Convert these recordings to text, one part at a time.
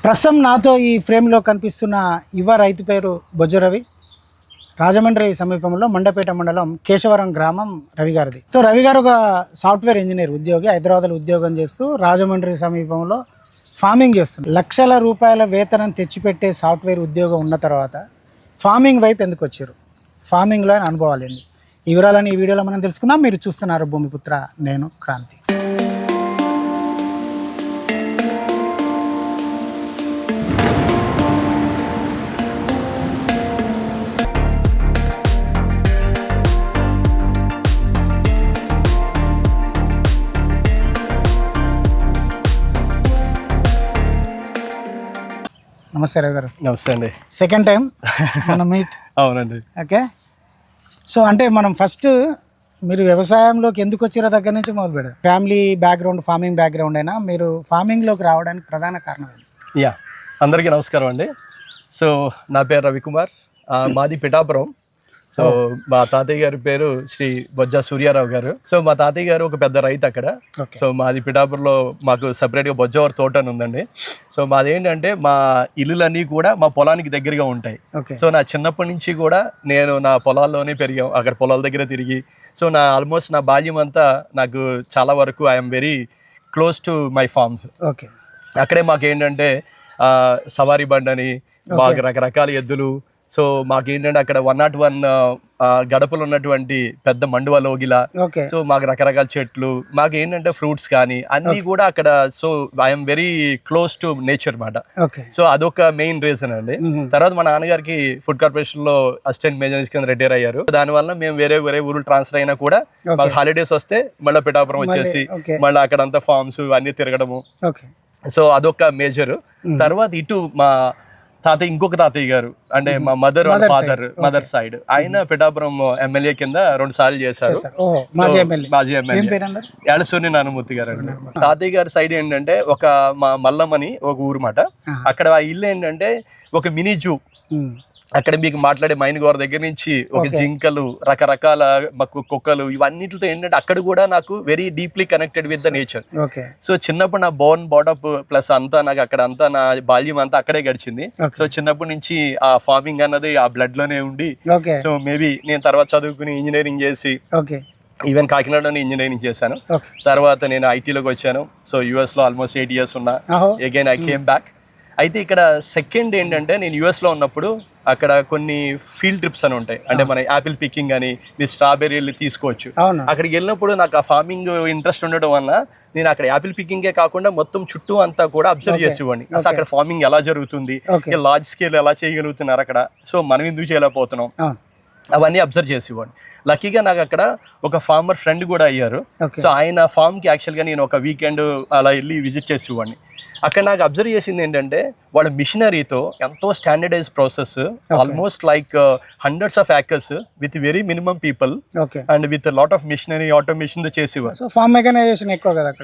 ప్రస్తుతం నాతో ఈ ఫ్రేమ్లో కనిపిస్తున్న యువ రైతు పేరు బొజ్జ రవి. రాజమండ్రి సమీపంలో మండపేట మండలం కేశవరం గ్రామం రవి గారిది. సో రవి గారు ఒక సాఫ్ట్వేర్ ఇంజనీర్ ఉద్యోగి, హైదరాబాద్లో ఉద్యోగం చేస్తూ రాజమండ్రి సమీపంలో ఫార్మింగ్ చేస్తుంది. లక్షల రూపాయల వేతనం తెచ్చిపెట్టే సాఫ్ట్వేర్ ఉద్యోగం ఉన్న తర్వాత ఫార్మింగ్ వైపు ఎందుకు వచ్చారు, ఫార్మింగ్లో ఆయన అనుభవాలు ఏంటి, ఈ వివరాలని ఈ వీడియోలో మనం తెలుసుకుందాం. మీరు చూస్తున్నారు భూమిపుత్ర, నేను క్రాంతి. నమస్తే రవి గారు. నమస్తే అండి. సెకండ్ టైం మనం మీట్. అవునండి. ఓకే, సో అంటే మనం ఫస్ట్ మీరు వ్యవసాయంలోకి ఎందుకు వచ్చిరో దగ్గర నుంచి మొదలు పెడదాం. ఫ్యామిలీ బ్యాక్గ్రౌండ్ ఫార్మింగ్ బ్యాక్గ్రౌండ్ అయినా మీరు ఫార్మింగ్లోకి రావడానికి ప్రధాన కారణం ఏంటి? యా, అందరికీ నమస్కారం అండి. సో నా పేరు రవికుమార్, మాది పిఠాపురం. సో మా తాతయ్య గారి పేరు శ్రీ బొజ్జ సూర్యారావు గారు. సో మా తాతయ్య గారు ఒక పెద్ద రైతు అక్కడ. సో మాది పిఠాపురంలో మాకు సపరేట్గా బొజ్జవర్ తోట అని ఉందండి. సో మాది ఏంటంటే మా ఇల్లులన్నీ కూడా మా పొలానికి దగ్గరగా ఉంటాయి. సో నా చిన్నప్పటి నుంచి కూడా నేను నా పొలాల్లోనే పెరిగాం, అక్కడ పొలాల దగ్గర తిరిగి. సో నా ఆల్మోస్ట్ నా బాల్యం అంతా నాకు చాలా వరకు I'm very close to my farms. Okay, అక్కడే మాకేంటంటే సవారీ బండని, మాకు రకరకాల ఎద్దులు. సో మాకేంటంటే అక్కడ 101 గడపలు ఉన్నటువంటి పెద్ద మండువ లోగిల. సో మాకు రకరకాల చెట్లు, మాకు ఏంటంటే ఫ్రూట్స్ కానీ అన్నీ కూడా అక్కడ. So I'm very close to nature మాట. సో అదొక మెయిన్ రీజన్ అండి. తర్వాత మా నాన్నగారికి ఫుడ్ కార్పొరేషన్ లో అసిస్టెంట్ మేనేజర్ కింద రిటైర్ అయ్యారు. దానివల్ల మేము వేరే ఊరు ట్రాన్స్ఫర్ అయినా కూడా మాకు హాలిడేస్ వస్తే మళ్ళీ పిఠాపురం వచ్చేసి మళ్ళీ అక్కడంతా ఫార్మ్స్ అన్ని తిరగడము. సో అదొక మేజర్. తర్వాత ఇటు మా తాతయ్య, ఇంకొక తాతయ్య గారు అంటే మా మదర్ సైడ్, ఆయన పిఠాపురం ఎమ్మెల్యే కింద 2 సార్లు చేశారు. మాజీ ఎమ్మెల్యే యాడసూరి నానమూర్తి గారు అండి. తాతయ్య గారి సైడ్ ఏంటంటే ఒక మా మల్లమ్మని ఒక ఊరు మాట. అక్కడ ఆ ఇల్లు ఏంటంటే ఒక మినీ జూ. అక్కడ మీకు మాట్లాడే మైనగోర దగ్గర నుంచి ఒక జింకలు, రకరకాల కుక్కలు, ఇవన్నిటితో ఏంటంటే అక్కడ కూడా నాకు very deeply connected with the nature. So చిన్నప్పుడు నా బాటప్ ప్లస్ అంతా నాకు అక్కడ అంతా నా బాల్యం అంతా అక్కడే గడిచింది. సో చిన్నప్పటి నుంచి ఆ ఫార్మింగ్ అన్నది ఆ బ్లడ్ లోనే ఉండి, సో మేబీ నేను తర్వాత చదువుకుని ఇంజనీరింగ్ చేసి ఈవెన్ కాకినాడలోనే ఇంజనీరింగ్ చేశాను. తర్వాత నేను ఐటీలోకి వచ్చాను. సో యుఎస్ లో ఆల్మోస్ట్ 8 years ఉన్నా. Again I came back. అయితే ఇక్కడ సెకండ్ ఏంటంటే నేను యుఎస్ లో ఉన్నప్పుడు అక్కడ కొన్ని ఫీల్డ్ ట్రిప్స్ అని ఉంటాయి. అంటే మన యాపిల్ పికింగ్ అని, మీ స్ట్రాబెర్రీలు తీసుకోవచ్చు. అక్కడికి వెళ్ళినప్పుడు నాకు ఆ ఫార్మింగ్ ఇంట్రెస్ట్ ఉండడం వల్ల నేను అక్కడ యాపిల్ పికింగే కాకుండా మొత్తం చుట్టూ అంతా కూడా అబ్జర్వ్ చేసేవాడిని. అసలు అక్కడ ఫార్మింగ్ ఎలా జరుగుతుంది, లార్జ్ స్కేల్ ఎలా చేయగలుగుతున్నారు అక్కడ, సో మనం ఎందుకు చేయలేకపోతున్నాం, అవన్నీ అబ్జర్వ్ చేసేవాడిని. లక్కీగా నాకు అక్కడ ఒక ఫార్మర్ ఫ్రెండ్ కూడా అయ్యారు. సో ఆయన ఫార్మ్ కి యాక్చువల్ గా నేను ఒక వీకెండ్ అలా వెళ్ళి విజిట్ చేసేవాడిని. అక్కడ నాకు అబ్జర్వ్ చేసింది ఏంటంటే వాళ్ళ మిషనరీతో ఎంతో standardize process, almost like hundreds of acres with very minimum people and with lot of machinery automation తో చేసేవారు.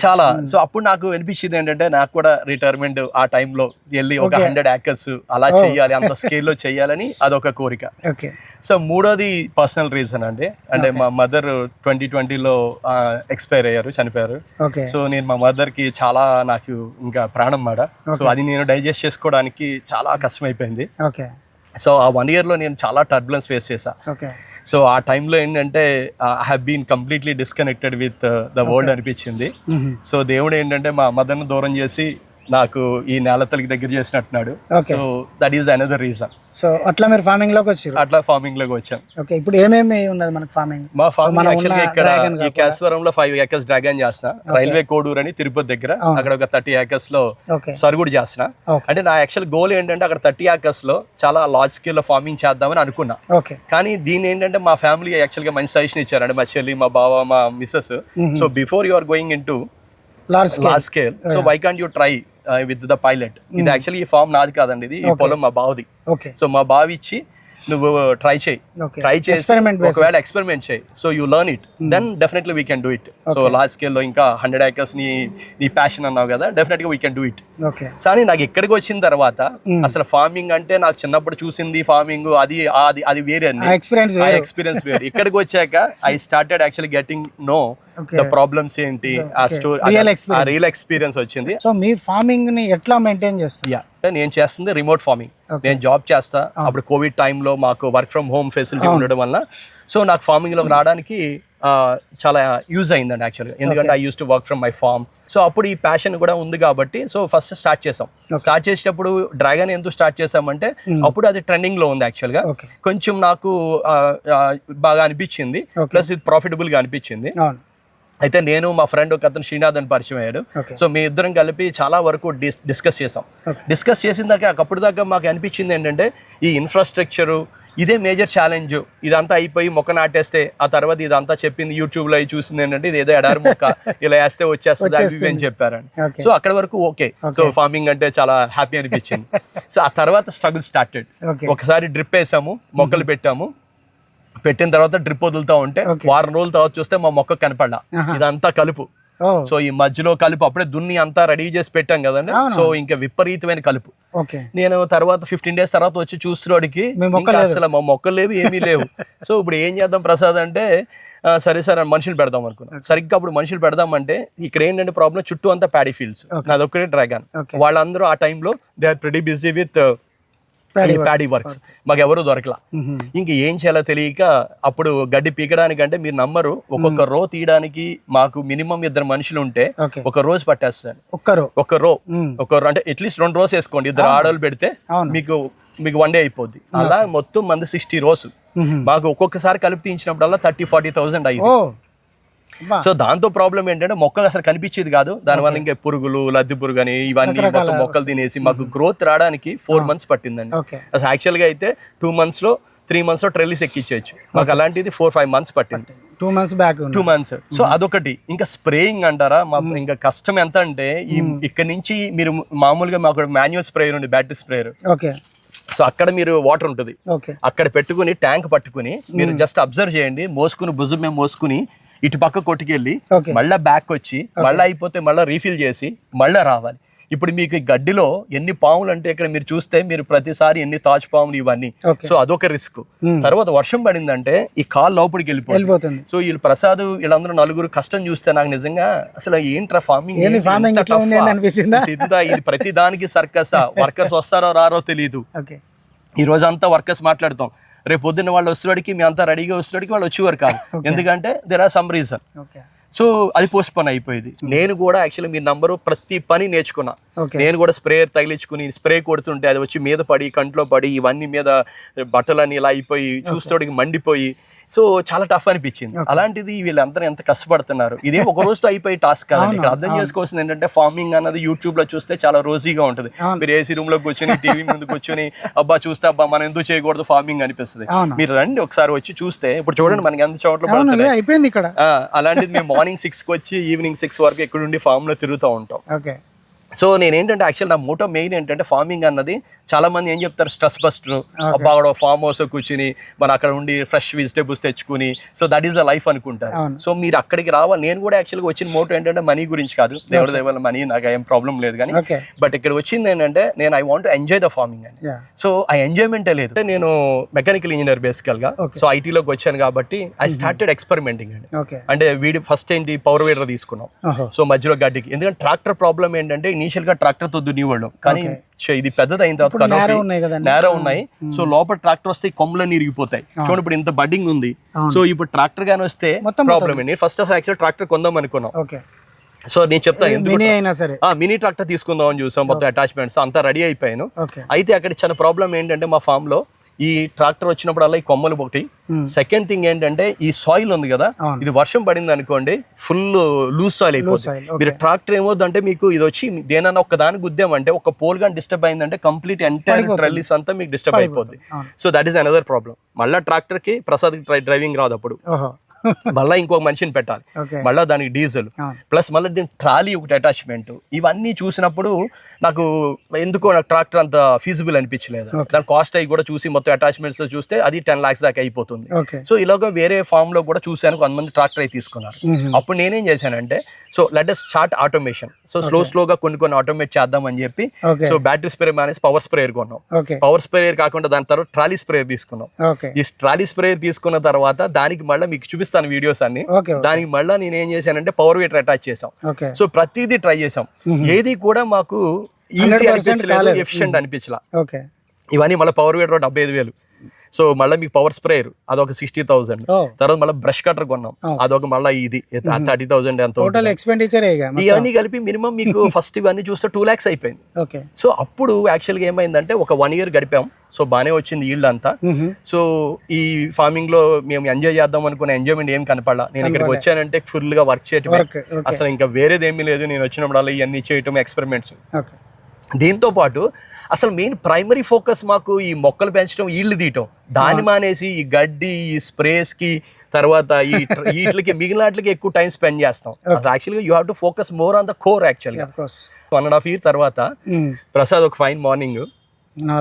చాలా. సో అప్పుడు నాకు అనిపించింది ఏంటంటే నాకు కూడా రిటైర్మెంట్ ఆ టైంలో వెళ్ళి ఒక 100 acres అలా చేయాలి, అంత స్కేల్లో చేయాలని అదొక కోరిక. సో మూడోది పర్సనల్ రీజన్ అండి. అంటే మా మదర్ 2020లో ఎక్స్పైర్ అయ్యారు, చనిపోయారు. సో నేను మా మదర్ కి చాలా నాకు ఇంకా ప్రాణం మాట. సో అది నేను డైజెస్ట్ చేసుకోవడానికి చాలా కష్టమైపోయింది. సో ఆ 1 year లో నేను చాలా టర్బులెన్స్ ఫేస్ చేశా. సో ఆ టైంలో ఏంటంటే I have been completely disconnected with the world అనిపించింది. సో దేవుడు ఏంటంటే మా మదర్ను దూరం చేసి నాకు ఈ నేలతలకి దగ్గర చేసినట్టున్నాడు. So that is another reason. So అట్లా మీరు ఫార్మింగ్ లోకి వచ్చారు. అట్లా ఫార్మింగ్ లోకి వచ్చాం. ఓకే, ఇప్పుడు ఏమేమి ఉన్నది మనకి ఫార్మింగ్? మా ఫార్మింగ్ యాక్చువల్గా ఇక్కడ ఈ కేశవరంలో 5 acres డ్రాగన్ చేస్తున్నా. రైల్వే కోడూరు అని తిరుపతి దగ్గర అక్కడ ఒక 30 acres లో సరుగుడు చేస్తున్నా. అంటే నా యాక్చువల్ గోల్ ఏంటంటే అక్కడ 30 acres లో చాలా లార్జ్ స్కేల్ లో ఫార్మింగ్ చేద్దామని అనుకున్నా. కానీ దీని ఏంటంటే మా ఫ్యామిలీ యాక్చువల్ గా మంచి సజెషన్ ఇచ్చారు. అంటే మా చెల్లి, మా బావ, మా missus, so before you are going in to large scale, so why can't you try with the pilot. ఇది యాక్చువల్లీ ఈ ఫార్మ్ నాది కాదండి, ఇది ఈ పొలం మా బావది. సో మా బావ ఇచ్చి నువ్వు ట్రై చేసి ఒకవేళ ఎక్స్పెరిమెంట్ చేయి, so you learn it, then definitely we can do it. So large scale లో ఇంకా 100 acres నీ ప్యాషన్ అన్నావు కదా, డెఫినెట్ గా వీ కెన్ డూ ఇట్. కానీ నాకు ఎక్కడికి వచ్చిన తర్వాత అసలు ఫార్మింగ్ అంటే నాకు చిన్నప్పుడు చూసింది ఫార్మింగ్ అది వేరే, ఆ ఎక్స్పీరియన్స్ వేరే. ఇక్కడికి వచ్చాక I started actually getting know the problems ఏంటి, ఆ స్టోరీ రియల్ ఎక్స్పీరియన్స్ వచ్చింది. సో మీ ఫార్మింగ్ ని ఎట్లా మెయింటైన్ చేస్తారు? నేను చేస్తుంది రిమోట్ ఫార్మింగ్. నేను జాబ్ చేస్తా, అప్పుడు కోవిడ్ టైంలో మాకు వర్క్ ఫ్రమ్ హోమ్ ఫెసిలిటీ ఉండడం వల్ల సో నాకు ఫార్మింగ్ లోకి రావడానికి చాలా యూజ్ అయిందండి యాక్చువల్గా, ఎందుకంటే I use to work from my farm. So అప్పుడు ఈ ప్యాషన్ కూడా ఉంది కాబట్టి సో ఫస్ట్ స్టార్ట్ చేసాం. స్టార్ట్ చేసేటప్పుడు డ్రాగన్ ఎందుకు స్టార్ట్ చేసామంటే అప్పుడు అది ట్రెండింగ్ లో ఉంది యాక్చువల్గా, కొంచెం నాకు బాగా అనిపించింది, ప్లస్ ఇది ప్రాఫిటబుల్ గా అనిపించింది. అయితే నేను మా ఫ్రెండ్ ఒక అతను శ్రీనాథ్ అని పరిచయం అయ్యాడు. సో మీ ఇద్దరం కలిపి చాలా వరకు డిస్కస్ చేసాం. డిస్కస్ చేసిన దాకా అప్పుడు దాకా మాకు అనిపించింది ఏంటంటే ఈ ఇన్ఫ్రాస్ట్రక్చరు ఇదే మేజర్ ఛాలెంజ్. ఇదంతా అయిపోయి మొక్క నాటేస్తే ఆ తర్వాత ఇదంతా చెప్పింది యూట్యూబ్ లో చూసింది ఏంటంటే ఇది ఏదో ఎడారి మొక్క ఇలా వేస్తే వచ్చేస్తుంది అవి అని చెప్పారని. సో అక్కడ వరకు ఓకే, సో ఫార్మింగ్ అంటే చాలా హ్యాపీ అనిపించింది. సో ఆ తర్వాత స్ట్రగుల్ స్టార్టెడ్. ఒకసారి డ్రిప్ వేసాము, మొక్కలు పెట్టాము, పెట్టిన తర్వాత డ్రిప్ వదులుతా ఉంటే వారం రోజుల తర్వాత చూస్తే మా మొక్క కనపడ్డా ఇదంతా కలుపు. సో ఈ మధ్యలో కలుపు అప్పుడే దున్ని అంతా రెడీ చేసి పెట్టాం కదండి, సో ఇంకా విపరీతమైన కలుపు. నేను తర్వాత 15 days తర్వాత వచ్చి చూస్తున్నోడికి అసలు మా మొక్కలు లేవు, ఏమీ లేవు. సో ఇప్పుడు ఏం చేద్దాం ప్రసాద్ అంటే సరే సరే మనుషులు పెడదాం అనుకున్నాం. సరిగ్గా అప్పుడు మనుషులు పెడదామంటే ఇక్కడ ఏంటంటే ప్రాబ్లం, చుట్టూ అంతా ప్యాడీ ఫీల్డ్స్, అదొక్కటే డ్రాగన్. వాళ్ళందరూ ఆ టైంలో they are pretty busy with paddy works, మాకు ఎవరు దొరకలా. ఇంక ఏం చేయాలో తెలియక అప్పుడు గడ్డి పీకడానికంటే మీరు నమ్మరు, ఒక్కొక్క రో తీయడానికి మాకు మినిమం 2 మనుషులు ఉంటే ఒక రోజు పట్టేస్తాను. ఒక రో అంటే అట్లీస్ట్ 2 rows వేసుకోండి, 2 ఆడోళ్ళు పెడితే మీకు 1 day అయిపోద్ది. అలా మొత్తం మంది 60 rows. మాకు ఒక్కొక్కసారి కలిపి తీయించినప్పుడల్లా 30,000-40,000 అయ్యింది. సో దాంతో ప్రాబ్లం ఏంటంటే మొక్కలు అసలు కనిపించేది కాదు, దానివల్ల ఇంకా పురుగులు, లద్ది పురుగు అని ఇవన్నీ మొత్తం మొక్కలు తినేసి మాకు గ్రోత్ రావడానికి 4 months పట్టిందండి. అసలు యాక్చువల్ గా అయితే 2 months లో 3 months లో ట్రెల్లిస్ ఎక్కించవచ్చు, మాకు అలాంటిది 4-5 months పట్టింది. 2 months. సో అదొకటి. ఇంకా స్ప్రేయింగ్ అంటారా, ఇంకా కష్టం ఎంత అంటే ఇక్కడ నుంచి మీరు మామూలుగా మాకు మాన్యువల్ స్ప్రేయర్ ఉంది, బ్యాటరీ స్ప్రేయర్. సో అక్కడ మీరు వాటర్ ఉంటుంది, అక్కడ పెట్టుకుని ట్యాంక్ పట్టుకుని మీరు జస్ట్ అబ్జర్వ్ చేయండి, మోసుకుని భుజం మేము మోసుకుని ఇటు పక్క కొట్టుకెళ్ళి మళ్ళీ బ్యాక్ వచ్చి మళ్ళీ అయిపోతే మళ్ళీ రీఫిల్ చేసి మళ్ళీ రావాలి. ఇప్పుడు మీకు ఈ గడ్డిలో ఎన్ని పాములు అంటే ఇక్కడ మీరు చూస్తే మీరు ప్రతిసారి ఎన్ని తాజ్ పాములు ఇవన్నీ. సో అదొక రిస్క్. తర్వాత వర్షం పడిందంటే ఈ కాల్ లోపలికి వెళ్ళిపోతుంది. సో వీళ్ళు ప్రసాద్ వీళ్ళందరూ 4 కష్టం చూస్తే నాకు నిజంగా అసలు ఏంట్రా ఫార్మింగ్, ఇది ప్రతి దానికి సర్కసా, వర్కర్స్ వస్తారో రారో తెలియదు. ఈ రోజు అంతా వర్కర్స్ మాట్లాడతాం, రేపు పొద్దున్న వాళ్ళు వస్తుడికి మీ అంతా రెడీగా వస్తుడికి వాళ్ళు వచ్చేవారు కాదు, ఎందుకంటే there are some reason. So అది పోస్ట్ పోన్ అయిపోయింది. నేను కూడా యాక్చువల్లీ మీ నంబరు ప్రతి పని నేర్చుకున్నా. నేను కూడా స్ప్రేయర్ తగిలించుకుని స్ప్రే కొడుతుంటే అది వచ్చి మీద పడి కంట్లో పడి ఇవన్నీ మీద బట్టలని ఇలా అయిపోయి చూస్తోడికి మండిపోయి సో చాలా టఫ్ అనిపించింది. అలాంటిది వీళ్ళందరూ ఎంత కష్టపడుతున్నారు, ఇదే ఒక రోజుతో అయిపోయి టాస్క్ కాదండి. ఇక్కడ అర్థం చేసుకోవాల్సింది ఏంటంటే ఫార్మింగ్ అన్నది యూట్యూబ్ లో చూస్తే చాలా రోజీగా ఉంటుంది. మీరు ఏసీ రూమ్ లో కూర్చొని టీవీ ముందు కూర్చొని అబ్బా చూస్తే అబ్బా మనం ఎందుకు చేయకూడదు ఫార్మింగ్ అనిపిస్తుంది. మీరు రండి ఒకసారి వచ్చి చూస్తే, ఇప్పుడు చూడండి మనకి ఎంత చోట్ల అయిపోయింది ఇక్కడ. అలాంటిది మేము మార్నింగ్ 6కి వచ్చి ఈవినింగ్ 6 వరకు ఇక్కడ ఉండి ఫార్మ్ లో తిరుగుతూ ఉంటాం. సో నేనేంటంటే యాక్చువల్ నా మోటో మెయిన్ ఏంటంటే ఫార్మింగ్ అన్నది చాలా మంది ఏం చెప్తారు, స్ట్రెస్ బస్టర్, అబ్బా ఫార్మ్ హౌస్ కూర్చుని మనం అక్కడ ఉండి ఫ్రెష్ వెజిటేబుల్స్ తెచ్చుకుని so that is the life అనుకుంటారు. సో మీరు అక్కడికి రావాలి. నేను కూడా యాక్చువల్గా వచ్చిన మోటో ఏంటంటే మనీ గురించి కాదు, దేవుడి దేవాల మనీ నాకు ఏం ప్రాబ్లం లేదు, కానీ బట్ ఇక్కడ వచ్చింది ఏంటంటే నేను I want enjoy the farming అని. సో ఆ ఎంజాయ్మెంటే లేదు. నేను మెకానికల్ ఇంజనీర్ బేసికల్ గా, సో ఐటీలోకి వచ్చాను కాబట్టి ఐ స్టార్టెడ్ ఎక్స్పెరిమెంటింగ్ అండి. అంటే వీడి ఫస్ట్ ఏంటి పవర్ వీడర్ తీసుకున్నాం, సో మధ్యలో గడ్డికి, ఎందుకంటే ట్రాక్టర్ ప్రాబ్లం ఏంటంటే ఇనీషియల్ గా ట్రాక్టర్ తో దున్నివాడు, కానీ ఇది పెద్దది అయిన తర్వాత నేరో ఉన్నాయి. సో లోపల ట్రాక్టర్ వస్తే కొమ్మలన్నీ ఇరిగిపోతాయి. చూడండి ఇప్పుడు ఇంత బడ్డింగ్ ఉంది, సో ఇప్పుడు ట్రాక్టర్ గానీ వస్తే ప్రాబ్లం ఏంటి. ఫస్ట్ యాక్చువల్ ట్రాక్టర్ కొందాం అనుకున్నాం. సో నేను చెప్తాను, మినీ ట్రాక్టర్ తీసుకుందాం అని చూసాం, మొత్తం అటాచ్మెంట్స్ అంతా రెడీ అయిపోయాను. అయితే అక్కడ చిన్న ప్రాబ్లం ఏంటంటే మా ఫామ్ లో ఈ ట్రాక్టర్ వచ్చినప్పుడల్లా ఈ కొమ్మలు ఒకటి, సెకండ్ థింగ్ ఏంటంటే ఈ సాయిల్ ఉంది కదా, ఇది వర్షం పడింది అనుకోండి ఫుల్ లూజ్ సాయిల్ అయిపోతుంది. మీరు ట్రాక్టర్ ఏమవుతుందంటే మీకు ఇది వచ్చి దేనన్నా ఒక దానికి గుద్దామంటే ఒక పోల్ గా డిస్టర్బ్ అయిందంటే కంప్లీట్ ఎంటైర్ ట్రెల్లిస్ అంతా మీకు డిస్టర్బ్ అయిపోద్ది. So that is another problem. మళ్ళీ ట్రాక్టర్ కి ప్రసాద్ డ్రైవింగ్ రాదు, అప్పుడు మళ్ళీ ఇంకొక మనిషిని పెట్టాలి, మళ్ళీ దానికి డీజిల్ ప్లస్ మళ్ళీ దీని ట్రాలీ ఒకటి అటాచ్మెంట్. ఇవన్నీ చూసినప్పుడు నాకు ఎందుకో నాకు ట్రాక్టర్ అంత ఫీజిబుల్ అనిపించలేదు. దాని కాస్ట్ అవి కూడా చూసి మొత్తం అటాచ్మెంట్స్ చూస్తే అది 10 lakhs దాకా అయిపోతుంది. సో ఇలాగ వేరే ఫామ్ లో కూడా చూసాను, కొంతమంది ట్రాక్టర్ అయి తీసుకున్నారు. అప్పుడు నేనేం చేశానంటే so let us start automation. So స్లోగా కొన్ని ఆటోమేట్ చేద్దాం అని చెప్పి సో బ్యాటరీ స్ప్రే మానేసి పవర్ స్ప్రేయర్ కొన్నాం. పవర్ స్ప్రేయర్ కాకుండా దాని తర్వాత ట్రాలీ స్ప్రేయర్ తీసుకున్నాం. ఈ ట్రాలీ స్ప్రేయర్ తీసుకున్న తర్వాత దానికి మళ్ళీ మీకు చూపిస్తాను చూపిస్తాను వీడియోస్ అన్ని. ఓకే దానికి మళ్ళీ నేను ఏం చేశానంటే పవర్ వీటర్ అటాచ్ చేసాం. ఓకే సో ప్రతిదీ ట్రై చేసాం, ఏది కూడా మాకు ఈజీ అనిపించలేదు, ఎఫిషియెంట్ అనిపించలా. ఓకే ఇవన్నీ మళ్ళీ పవర్ వీటర్ 75,000. సో మళ్ళీ మీకు పవర్ స్ప్రేయర్ అదొక 60,000. తర్వాత మళ్ళీ బ్రష్ కటర్ కొన్నాం, అదొక మళ్ళీ ఇది 30,000 ఎంత టోటల్ ఎక్స్పెండిచర్. ఇవన్నీ కలిపి మినిమం మీకు ఫస్ట్ ఇవన్నీ చూస్తే 2 lakhs అయిపోయింది. ఓకే సో అప్పుడు యాక్చువల్గా ఏమైందంటే ఒక 1 year గడిపాం. సో బాగానే వచ్చింది ఈల్డ్ అంతా. సో ఈ ఫార్మింగ్ లో మేము ఎంజాయ్ చేద్దాం అనుకున్న ఎంజాయ్మెంట్ ఏం కనపడాల. నేను ఇక్కడికి వచ్చానంటే ఫుల్ గా వర్క్ చేయటం, అసలు ఇంకా వేరేది ఏమీ లేదు. నేను వచ్చినప్పుడు ఇవన్నీ చేయటం, ఎక్స్పెరిమెంట్స్. దీంతో పాటు అసలు మెయిన్ ప్రైమరీ ఫోకస్ మాకు ఈ మొక్కలు పెంచడం, ఈల్డ్ తీయటం. దాన్ని మానేసి ఈ గడ్డి, ఈ స్ప్రేస్ కి, తర్వాత వీటికి మిగిలిన వాటికి ఎక్కువ టైం స్పెండ్ చేస్తాం. యాక్చువల్గా you have to focus more on the core. యాక్చువల్గా 1.5 years తర్వాత ప్రసాద్ ఒక ఫైన్ మార్నింగ్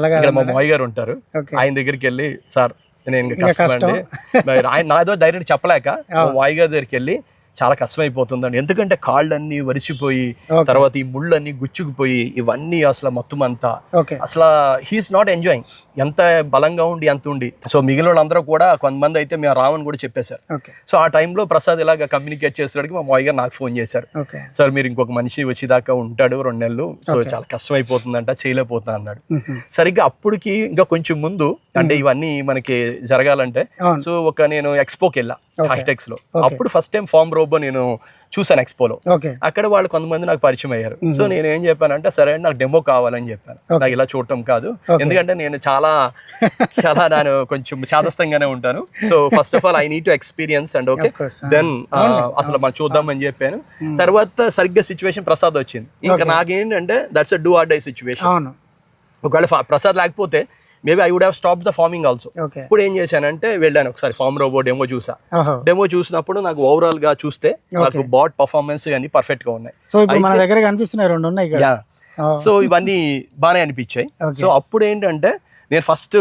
ఇక్కడ మా మావయ్య గారు ఉంటారు, ఆయన దగ్గరికి వెళ్ళి, సార్ నేను ఇంకా కష్టం అండి, ఆయన నాదో డైరెక్ట్ చెప్పలేక మా మావయ్య గారి దగ్గరికి వెళ్ళి చాలా కష్టమైపోతుందండి, ఎందుకంటే కాళ్ళన్నీ వరిసిపోయి, తర్వాత ఈ ముళ్ళన్నీ గుచ్చుకుపోయి, ఇవన్నీ అసలు మొత్తం అంతా అసలు హీఈస్ నాట్ ఎంజాయింగ్. ఎంత బలంగా ఉండి ఎంత ఉండి. సో మిగిలిన వాళ్ళందరూ కూడా కొంతమంది అయితే మేము రావని కూడా చెప్పేశారు. సో ఆ టైంలో ప్రసాద్ ఇలాగ కమ్యూనికేట్ చేసేవాడికి మా మావయ్య గారు నాకు ఫోన్ చేశారు, సార్ మీరు ఇంకొక మనిషి వచ్చేదాకా ఉంటాడు 2 నెలలు, సో చాలా కష్టం అయిపోతుందంట, చేయలేకపోతున్నా అన్నాడు. సరిగ్గా అప్పటికి ఇంకా కొంచెం ముందు, అంటే ఇవన్నీ మనకి జరగాలంటే, సో నేను ఎక్స్పోకి వెళ్ళా హైటెక్స్ లో. అప్పుడు ఫస్ట్ టైం ఫామ్ రోబో నేను చూసాను ఎక్స్పోలో. అక్కడ వాళ్ళు కొంతమంది నాకు పరిచయం అయ్యారు. సో నేను ఏం చెప్పానంటే, సరే నాకు డెమో కావాలని చెప్పాను. నాకు ఇలా చూడటం కాదు, ఎందుకంటే నేను చాలా నేను కొంచెం చాదస్తంగానే ఉంటాను. So first of all I need to experience and okay then అసలు మనం చూద్దామని చెప్పాను. తర్వాత సరిగ్గా సిచ్యువేషన్ ప్రసాద్ వచ్చింది. ఇంకా నాకేంటంటే that's a do or die situation. ఒకవేళ ప్రసాద్ లేకపోతే maybe I would have stop the farming also. ఇప్పుడు ఏం చేశానంటే వెళ్ళాను ఒకసారి ఫార్మ్ రోబో డెమో చూసా. డెమో చూసినప్పుడు నాకు ఓవరాల్ గా చూస్తే నాకు బాట్ పర్ఫార్మెన్స్ అన్ని పర్ఫెక్ట్ గా ఉన్నాయి. సో ఇవన్నీ బాగానే అనిపించాయి. సో అప్పుడు ఏంటంటే నేను ఫస్ట్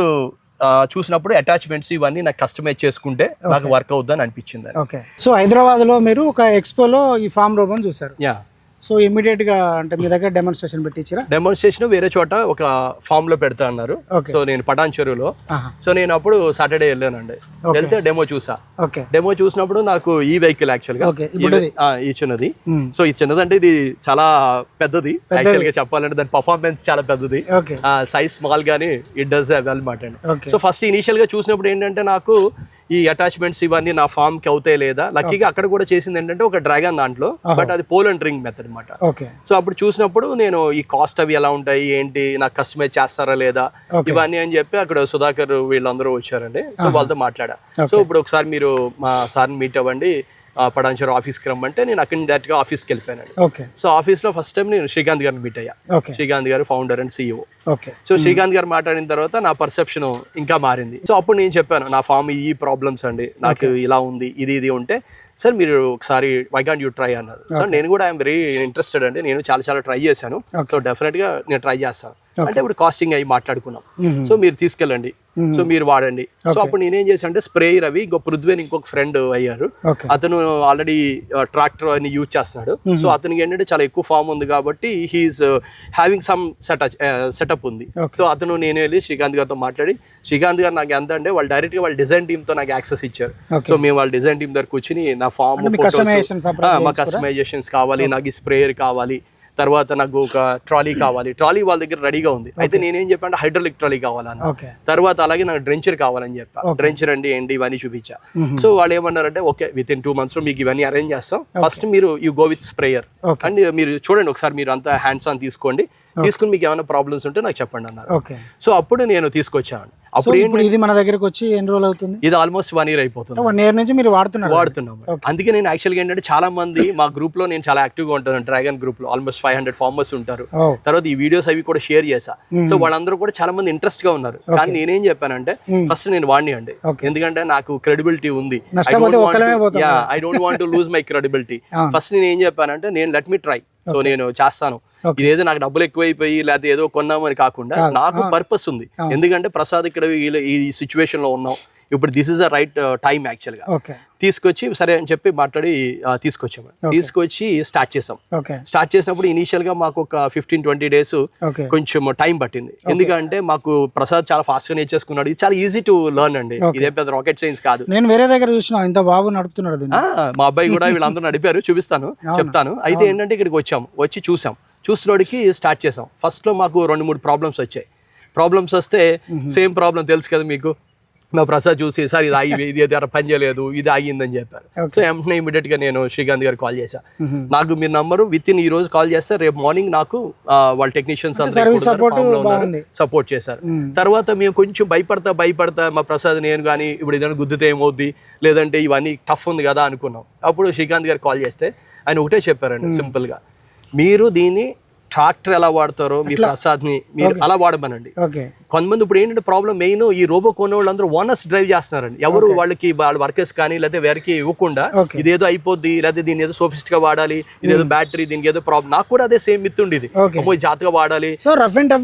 చూసినప్పుడు అటాచ్మెంట్స్ ఇవన్నీ నాకు కస్టమైజ్ చేసుకుంటే నాకు వర్క్ అవుద్దని అనిపించింది. సో హైదరాబాద్ లో మీరు ఒక ఎక్స్పోలో ఈ ఫార్మ్ రోబోని చూసారు. సో ఇమీడియట్ గా అంటే మీ దగ్గర డెమోన్స్ట్రేషన్ పెట్టించారా? డెమోన్స్ట్రేషన్ వేరే చోట ఒక ఫామ్ లో పెడతా అన్నారు. సో నేను పటాన్ చెరువులో, సో నేను అప్పుడు సాటర్డే వెళ్ళానండి. వెళ్తే డెమో చూసా. డెమో చూసినప్పుడు నాకు ఈ వెహికల్ యాక్చువల్ గా ఈ చిన్నది. సో ఈ చిన్నది అంటే ఇది చాలా పెద్దది యాక్చువల్ గా చెప్పాలంటే, దాని పర్ఫార్మెన్స్ చాలా పెద్దది. సైజ్ స్మాల్ గానీ ఇట్ డస్ వెల్ మాట అండి. సో ఫస్ట్ ఇనిషియల్ గా చూసినప్పుడు ఏంటంటే నాకు ఈ అటాచ్మెంట్స్ ఇవన్నీ నా ఫామ్ కి అవుతాయి లేదా. లక్కీగా అక్కడ కూడా చేసింది ఏంటంటే ఒక డ్రాగన్ దాంట్లో, బట్ అది పోలెండ్ రింగ్ మెథడ్ అనమాట. సో అప్పుడు చూసినప్పుడు నేను ఈ కాస్ట్ అవి ఎలా ఉంటాయి ఏంటి, నాకు కస్టమైజ్ చేస్తారా లేదా ఇవన్నీ అని చెప్పి అక్కడ సుధాకర్ వీళ్ళందరూ వచ్చారండి. సో వాళ్ళతో మాట్లాడా. సో ఇప్పుడు ఒకసారి మీరు మా సార్ని మీట్ అవ్వండి, పడాన్చర్ ఆఫీస్కి రమ్మంటే నేను అక్కడి డైరెక్ట్ గా ఆఫీస్కి వెళ్ళిపోయాను. సో ఆఫీస్ లో ఫస్ట్ టైం నేను శ్రీకాంత్ గారిని మీట్ అయ్యా. శ్రీకాంత్ గారు founder and CEO. So Srikanth గారు మాట్లాడిన తర్వాత నా పర్సెప్షన్ ఇంకా మారింది. సో అప్పుడు నేను చెప్పాను, నా ఫామ్ ఈ ప్రాబ్లమ్స్ అండి, నాకు ఇలా ఉంది, ఇది ఉంటే సార్ మీరు ఒకసారి వై కాంట్ యూ ట్రై అన్నారు. సో నేను కూడా ఐఎమ్ వెరీ ఇంట్రెస్టెడ్ అండి, నేను చాలా ట్రై చేశాను. సో డెఫినెట్ గా నేను ట్రై చేస్తాను అంటే ఇప్పుడు కాస్టింగ్ అయ్యి మాట్లాడుకున్నాం. సో మీరు తీసుకెళ్ళండి, సో మీరు వాడండి. సో అప్పుడు నేనేం చేశాను అంటే స్ప్రేయర్ అవి పృథ్వీని ఇంకొక ఫ్రెండ్ అయ్యారు, అతను ఆల్రెడీ ట్రాక్టర్ అని యూజ్ చేస్తున్నాడు. సో అతనికి ఏంటంటే చాలా ఎక్కువ ఫామ్ ఉంది కాబట్టి హీఈస్ హ్యావింగ్ సమ్ సెటప్ ఉంది. సో అతను నేను వెళ్ళి శ్రీకాంత్ గారితో మాట్లాడి, శ్రీకాంత్ గారు నాకు ఎంత అంటే వాళ్ళు డైరెక్ట్ గా వాళ్ళ డిజైన్ టీమ్ తో నాకు యాక్సెస్ ఇచ్చారు. సో మేము వాళ్ళ డిజైన్ టీమ్ దగ్గర కూర్చుని నా ఫామ్ మా కస్టమైజేషన్స్ కావాలి, నాకు ఈ స్ప్రేయర్ కావాలి, తర్వాత నాకు ఒక ట్రాలీ కావాలి. ట్రాలీ వాళ్ళ దగ్గర రెడీగా ఉంది. అయితే నేనేం చెప్పాను, హైడ్రాలిక్ ట్రాలీ కావాలన్న. తర్వాత అలాగే నాకు డ్రెంచర్ కావాలని చెప్పా. డ్రెంచర్ అండి ఏంటి ఇవన్నీ చూపించా. సో వాళ్ళు ఏమన్నారంటే ఓకే విత్ ఇన్ 2 months లో మీకు ఇవన్నీ అరేంజ్ చేస్తాం, ఫస్ట్ మీరు you go with sprayer and మీరు చూడండి ఒకసారి, మీరు అంతా హ్యాండ్స్ ఆన్ తీసుకోండి, తీసుకుని మీకు ఏమైనా ప్రాబ్లమ్స్ ఉంటే నాకు చెప్పండి అన్నారు. సో అప్పుడు నేను తీసుకొచ్చాను. అప్పుడు ఇది మన దగ్గరకు వచ్చి ఎన్ని రోజులు అవుతుంది? ఇది ఆల్మోస్ట్ 1 year అయిపోతుంది. 1 year నుంచి మీరు వాడుతున్నాం. అందుకే నేను యాక్చువల్గా ఏంటంటే చాలా మంది మా గ్రూప్ లో నేను చాలా యాక్టివ్ గా ఉంటాను. డ్రాగన్ గ్రూప్ లో ఆల్మోస్ట్ 500 ఫార్మర్స్ ఉంటారు. తర్వాత ఈ వీడియోస్ అవి కూడా షేర్ చేశా. సో వాళ్ళందరూ కూడా చాలా మంది ఇంట్రెస్ట్ గా ఉన్నారు. కానీ నేనేం చెప్పానంటే ఫస్ట్ నేను వాడిని అండి, ఎందుకంటే నాకు క్రెడిబిలిటీ ఉంది. I don't want to lose my credibility. First నేను ఏం చెప్పానంటే నేను లెట్ మీ ట్రై. సో నేను చేస్తాను, ఇదేదో నాకు డబ్బులు ఎక్కువైపోయి లేకపోతే ఏదో కొన్నామని కాకుండా నాకు పర్పస్ ఉంది. ఎందుకంటే ప్రసాద్ ఇక్కడ ఈ సిచ్యువేషన్ లో ఉన్నాం, ఇప్పుడు this is the right time యాక్చువల్గా. ఓకే. తీసుకొచ్చి సరే అని చెప్పి మాట్లాడి తీసుకొచ్చాము. తీసుకొచ్చి స్టార్ట్ చేసాం. స్టార్ట్ చేసినప్పుడు ఇనీషియల్ గా మాకు ఒక 15-20 డేస్ కొంచెం టైం పట్టింది. ఎందుకంటే మాకు ప్రసాద్ చాలా ఫాస్ట్ గా నేర్చేసుకున్నాడు. ఇది చాలా ఈజీ టు లెర్న్ అండి, ఇదే పెద్ద రాకెట్ సైన్స్ కాదు. నేను వేరే దగ్గర చూసిన ఇంత బాగా నడుపుతున్నాడు. మా అబ్బాయి కూడా వీళ్ళందరూ నడిపారు, చూపిస్తాను చెప్తాను. అయితే ఏంటంటే ఇక్కడికి వచ్చి చూసినోడికి స్టార్ట్ చేసాం. ఫస్ట్ లో మాకు 2-3 ప్రాబ్లమ్స్ వచ్చాయి. ప్రాబ్లమ్స్ వస్తే సేమ్ ప్రాబ్లం తెలుసు కదా మీకు, మా ప్రసాద్ చూసి సార్ ఇది పని చేయలేదు, ఇది ఆగిందని చెప్పారు. సో వెంటనే ఇమీడియట్ గా నేను శ్రీకాంత్ గారు కాల్ చేశా. నాకు మీ నంబరు విత్ ఇన్ ఈ రోజు కాల్ చేస్తే రేపు మార్నింగ్ నాకు వాళ్ళ టెక్నీషియన్స్ సపోర్ట్ చేశారు. తర్వాత మేము కొంచెం భయపడతా మా ప్రసాద్ నేను కానీ ఇప్పుడు ఏదైనా గుద్దితే ఏమవుద్ది, లేదంటే ఇవన్నీ టఫ్ ఉంది కదా అనుకున్నాం. అప్పుడు శ్రీకాంత్ గారు కాల్ చేస్తే ఆయన ఒకటే చెప్పారండి సింపుల్ గా, మీరు దీన్ని ట్రాక్టర్ ఎలా వాడతారో మీ ప్రసాద్ ని మీరు అలా వాడమనండి. కొంతమంది ఇప్పుడు ఏంటంటే ప్రాబ్లం మెయిన్ ఈ రోబో కొనే వాళ్ళందరూ ఓనర్స్ డ్రైవ్ చేస్తున్నారండి. ఎవరు వాళ్ళకి వాళ్ళ వర్కర్స్ కానీ లేకపోతే వేరికి ఇవ్వకుండా ఇదేదో అయిపోద్ది, లేకపోతే దీని ఏదో సోఫిస్ట్ గా వాడాలి, ఇదేదో బ్యాటరీ దీనికి ఏదో ప్రాబ్లం. నాకు కూడా అదే సేమ్ మిత్ ఉండేది, జాతగా వాడాలి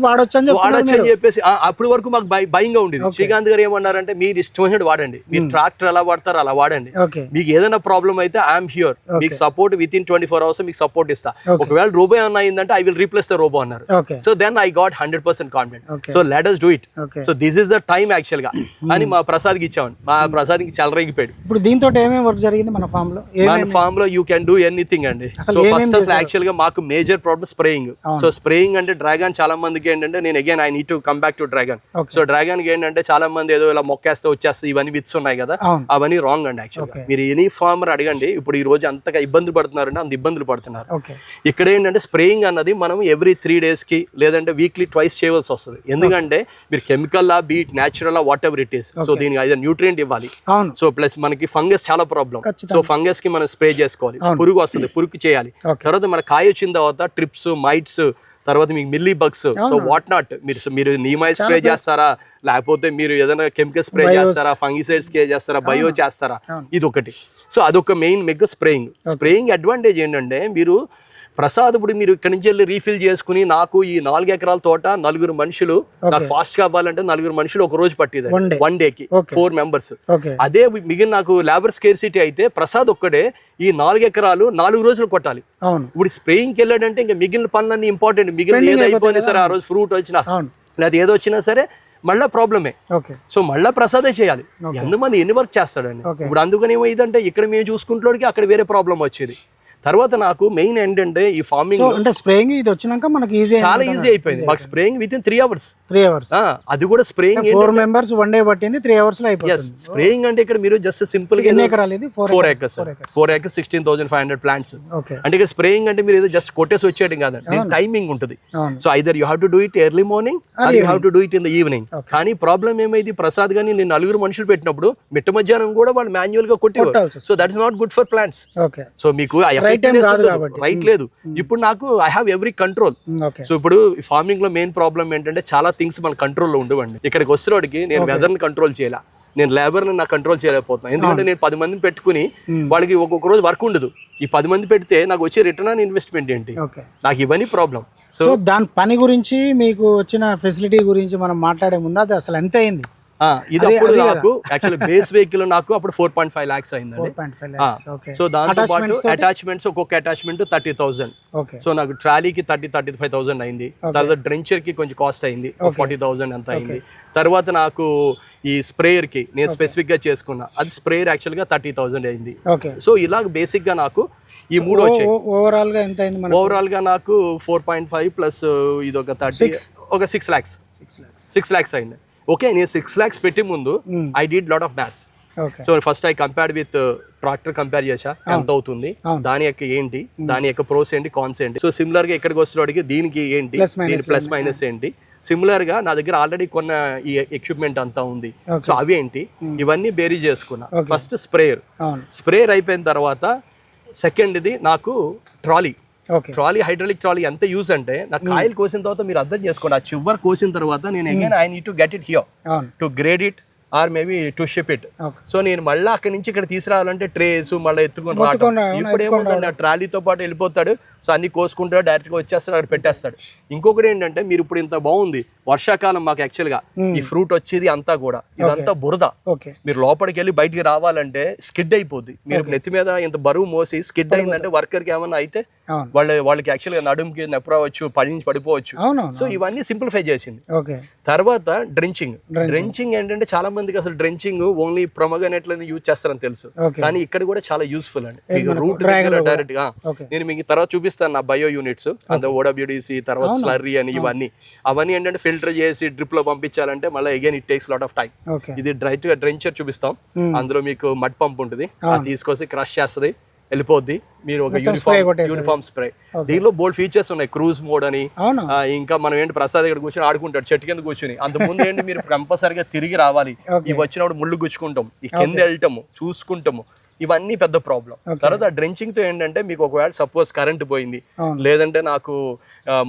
వాడొచ్చు అని చెప్పేసి అప్పటి వరకు మాకు భయంగా ఉండేది. శ్రీకాంత్ గారు ఏమన్నారంటే మీరు ఇష్టం వచ్చినట్టు వాడండి, మీరు ట్రాక్టర్ ఎలా వాడతారో అలా వాడండి, మీకు ఏదైనా ప్రాబ్లం అయితే ఐఎమ్ హియర్, మీకు సపోర్ట్ విత్ ఇన్ 24 hours మీకు సపోర్ట్ ఇస్తా. ఒకవేళ రోబో ఏమన్నా అయిందంటే I will replace the robot అన్నారు. So then I got 100% confident. So let us do it. So this is the time actual గా అని మా ప్రసాద్ కి ఇచ్చామండి. మా ప్రసాద్ కి చెలరేగిపోయాడు. ఇప్పుడు దీంతో ఏమేమి వర్క్ జరిగింది మన ఫామ్ లో? యూ కెన్ డూ ఎనీథింగ్ అండి. సో ఫస్ట్ అసలు యాక్చువల్ గా మాకు major problem spraying. So spraying అంటే డ్రాగన్ చాలా మందికి ఏంటంటే, నేను again I need to come back to dragon. So dragon కి ఏంటంటే చాలా మంది ఏదో ఇలా మొక్కేస్తే వచ్చేస్తే ఇవన్నీ విత్స్ ఉన్నాయి కదా, అవన్నీ రాంగ్ అండి యాక్చువల్ గా. మీరు ఎనీ ఫార్మర్ అడగండి, ఇప్పుడు ఈ రోజు అంతగా ఇబ్బందులు పడుతున్నారంటే అంత ఇబ్బందులు పడుతున్నారు. ఇక్కడ ఏంటంటే స్ప్రేయింగ్ అన్నది మనం ఎవ్రీ 3 days కి లేదంటే వీక్లీ ట్వైస్ చేయవలసి వస్తుంది. ఎందుకంటే మీరు chemical law beat natural what ever it is, so దీనికి అయితే న్యూట్రియంట్ ఇవ్వాలి. సో ప్లస్ మనకి ఫంగస్ చాలా ప్రాబ్లం. సో ఫంగస్ కి మనం స్ప్రే చేసుకోవాలి. పురుగు వస్తుంది, పురుగు చేయాలి. తర్వాత మన కాయ వచ్చిన తర్వాత ట్రిప్స్, మైట్స్, తర్వాత మీకు milli bugs, so what not. మీరు నీమైల్ స్ప్రే చేస్తారా, లేకపోతే మీరు ఏదైనా కెమికల్ స్ప్రే చేస్తారా, ఫంగిసైడ్ స్ప్రే చేస్తారా, బయో చేస్తారా, ఇది ఒకటి. సో అదొక మెయిన్ మీకు స్ప్రేయింగ్ అడ్వాంటేజ్ ఏంటంటే, మీరు ప్రసాద్ ఇప్పుడు మీరు ఇక్కడ నుంచి వెళ్ళి రీఫిల్ చేసుకుని నాకు ఈ 4 ఎకరాల తోట 4 మనుషులు నాకు ఫాస్ట్ గా అవ్వాలంటే 4 మనుషులు ఒక రోజు పట్టేది, 1 day కి 4 members. అదే మిగిలిన నాకు లేబర్ స్కేర్సిటీ అయితే ప్రసాద్ ఒక్కడే ఈ 4 ఎకరాలు 4 రోజులు కొట్టాలి. ఇప్పుడు స్ప్రేయింగ్ కి వెళ్ళాడంటే ఇంకా మిగిలిన పనులన్నీ ఇంపార్టెంట్. మిగిలిన ఏది అయిపోయినా సరే, ఆ రోజు ఫ్రూట్ వచ్చినా లేదా ఏదో వచ్చినా సరే మళ్ళా ప్రాబ్లమే. సో మళ్ళా ప్రసాదే చేయాలి. ఎంతమంది ఎన్ని వర్క్ చేస్తాడండి. ఇప్పుడు అందుకని ఏమైందంటే ఇక్కడ మేము చూసుకుంటే అక్కడ వేరే ప్రాబ్లం వచ్చేది. తర్వాత నాకు మెయిన్ ఏంటంటే ఈ ఫార్మింగ్ అంటే స్ప్రేయింగ్ ఇది వచ్చినాక మనకి చాలా ఈజీ అయిపోయింది. మాకు స్ప్రేయింగ్ విత్ ఇన్ 3 hours. అది కూడా స్ప్రేయింగ్ 4 members 1 day పట్టింది, 3 hours లో అయిపోతుంది. స్ప్రేయింగ్ అంటే ఇక్కడ మీరు జస్ట్ సింపుల్ గా 4 acres 16,500 plants. అంటే ఇక్కడ స్ప్రేయింగ్ అంటే మీరు ఏదో జస్ట్ కొట్టేసి వచ్చేయడం కాదండి, టైమింగ్ ఉంటుంది. So either you have to do it early morning or you have to do it in the evening. కానీ ప్రాబ్లం ఏమైంది, ప్రసాద్ గానీ నేను 4 మనుషులు పెట్టినప్పుడు మిట్ట మధ్యాహ్నం కూడా వాళ్ళు మాన్యువల్ గా కొట్టేవారు. So that is not good for plants. So మీకు రైట్ లేదు. ఇప్పుడు నాకు I have every control. So ఇప్పుడు ఫార్మింగ్ లో మెయిన్ ప్రాబ్లం ఏంటంటే చాలా థింగ్స్ మన కంట్రోల్లో ఉండవండి. ఇక్కడికి వస్తున్నోడికి నేను వెదర్ ని కంట్రోల్ చేయాల, నేను లేబర్ ని నాకు కంట్రోల్ చేయలేకపోతున్నాను. ఎందుకంటే నేను 10 మందిని పెట్టుకుని వాళ్ళకి ఒక్కొక్క రోజు వర్క్ ఉండదు. ఈ 10 మంది పెడితే నాకు వచ్చే రిటర్న్ ఆన్ ఇన్వెస్ట్మెంట్ ఏంటి, నాకు ఇవన్నీ ప్రాబ్లం. సో దాని పని గురించి, మీకు వచ్చిన ఫెసిలిటీ గురించి మనం మాట్లాడే ముందు అది అసలు ఎంత అయింది? ఇది అప్పుడు నాకు యాక్చువల్లీ బేస్ వెహికల్ నాకు అప్పుడు 4.5 lakhs అయిందండి. సో దాంతో పాటు అటాచ్మెంట్స్, ఒక్కొక్క అటాచ్మెంట్ 30,000. సో నాకు ట్రాలీకి 35,000 అయింది. తర్వాత డ్రెంచర్ కి కొంచెం కాస్ట్ అయింది, 40,000 ఎంత అయింది. తర్వాత నాకు ఈ స్ప్రేయర్ కి నేను స్పెసిఫిక్ గా చేసుకున్నా, అది స్ప్రేయర్ యాక్చువల్ గా 30,000 అయింది. సో ఇలా బేసిక్ గా నాకు ఈ 3 వచ్చాయి. ఓవరాల్ గా ఎంత అయింది? ఓవరాల్ గా నాకు 4.5 ప్లస్ ఇది ఒక 30, ఒక 6 lakhs అయింది. ఓకే, నేను 6 lakhs పెట్టి ముందు I did lot of math. So first I compared with tractor, compare చేసా ఎంత అవుతుంది, దాని యొక్క ఏంటి, దాని యొక్క ప్రోస్ ఏంటి, కాన్స్ ఏంటి. సో సిమిలర్ గా ఎక్కడికి వస్తున్నాడికి దీనికి ఏంటి, దీని ప్లస్ మైనస్ ఏంటి. సిమిలర్ గా నా దగ్గర ఆల్రెడీ కొన్న ఈ ఎక్విప్మెంట్ అంతా ఉంది. సో అవి ఏంటి, ఇవన్నీ బేరీ చేసుకున్నా. ఫస్ట్ స్ప్రేయర్ అయిపోయిన తర్వాత సెకండ్ ఇది నాకు ట్రాలీ, హైడ్రాలిక్ ట్రాలీ ఎంత యూజ్ అంటే, నాకు కాయలు కోసిన తర్వాత మీరు అర్థం చేసుకోండి, ఆ చివరి కోసిన తర్వాత నేను again I need to get it here to grade it or maybe to ship it. So నేను మళ్ళీ అక్కడి నుంచి ఇక్కడ తీసుకురావాలంటే ట్రేస్ మళ్ళీ ఎత్తుకొని రావడం. ఇప్పుడు ఏముంటుంది, ఆ ట్రాలీతో పాటు వెళ్ళిపోతాడు, సో అన్ని కోసుకుంటాడు, డైరెక్ట్ గా వచ్చేస్తాడు, అక్కడ పెట్టేస్తాడు. ఇంకొకటి ఏంటంటే మీరు ఇప్పుడు ఇంత బాగుంది వర్షాకాలం మాకు యాక్చువల్ గా ఈ ఫ్రూట్ వచ్చేది అంతా కూడా ఇదంతా బురద. మీరు లోపలికి వెళ్ళి బయటికి రావాలంటే స్కిడ్ అయిపోద్ది. మీరు నెత్తి మీద ఇంత బరువు మోసి స్కిడ్ అయిందంటే వర్కర్ కి ఏమన్నా అయితే వాళ్ళకి యాక్చువల్ గా నడుముకి నొప్పి రావచ్చు, పడిపోవచ్చు. సో ఇవన్నీ సింప్లిఫై చేసింది. తర్వాత డ్రెంచింగ్ ఏంటంటే చాలా మందికి అసలు డ్రెంచింగ్ ఓన్లీ ప్రొమోగనేట్ యూజ్ చేస్తారని తెలుసు, కానీ ఇక్కడ కూడా చాలా యూస్ఫుల్ అండి. మీకు రూట్ డైరెక్ట్ గా నేను మీకు తర్వాత చూపిస్తాను నా బయో యూనిట్స్, అంత ఓడబ్ల్యూడిసి తర్వాత స్లర్రీ అని అవన్నీ ఏంటంటే ఫిల్టర్ చేసి డ్రిప్ లో పంపించాలంటే మళ్ళీ again it takes lot of time. ఇది డ్రెంచర్ చూపిస్తాం, అందులో మీకు మడ్ పంప్ ఉంటుంది, అది తీసుకొచ్చి క్రష్ చేస్తుంది, వెళ్ళిపోద్ది. మీరు ఒక యూనిఫామ్ స్ప్రే. దీనిలో బోల్డ్ ఫీచర్స్ ఉన్నాయి, క్రూజ్ మోడ్ అని. ఇంకా మనం ఏంటి ప్రసాద్ ఇక్కడ కూర్చొని ఆడుకుంటాడు చెట్టు కింద కూర్చొని. అంత ముందు ఏంటి మీరు కంపల్సరిగా తిరిగి రావాలి, ఇవి వచ్చినప్పుడు ముళ్ళు గుచ్చుకుంటాం, ఈ కింద వెళ్ళటము చూసుకుంటాము, ఇవన్నీ పెద్ద ప్రాబ్లం. తర్వాత డ్రెంచింగ్ తో ఏంటంటే మీకు ఒకవేళ సపోజ్ కరెంట్ పోయింది, లేదంటే నాకు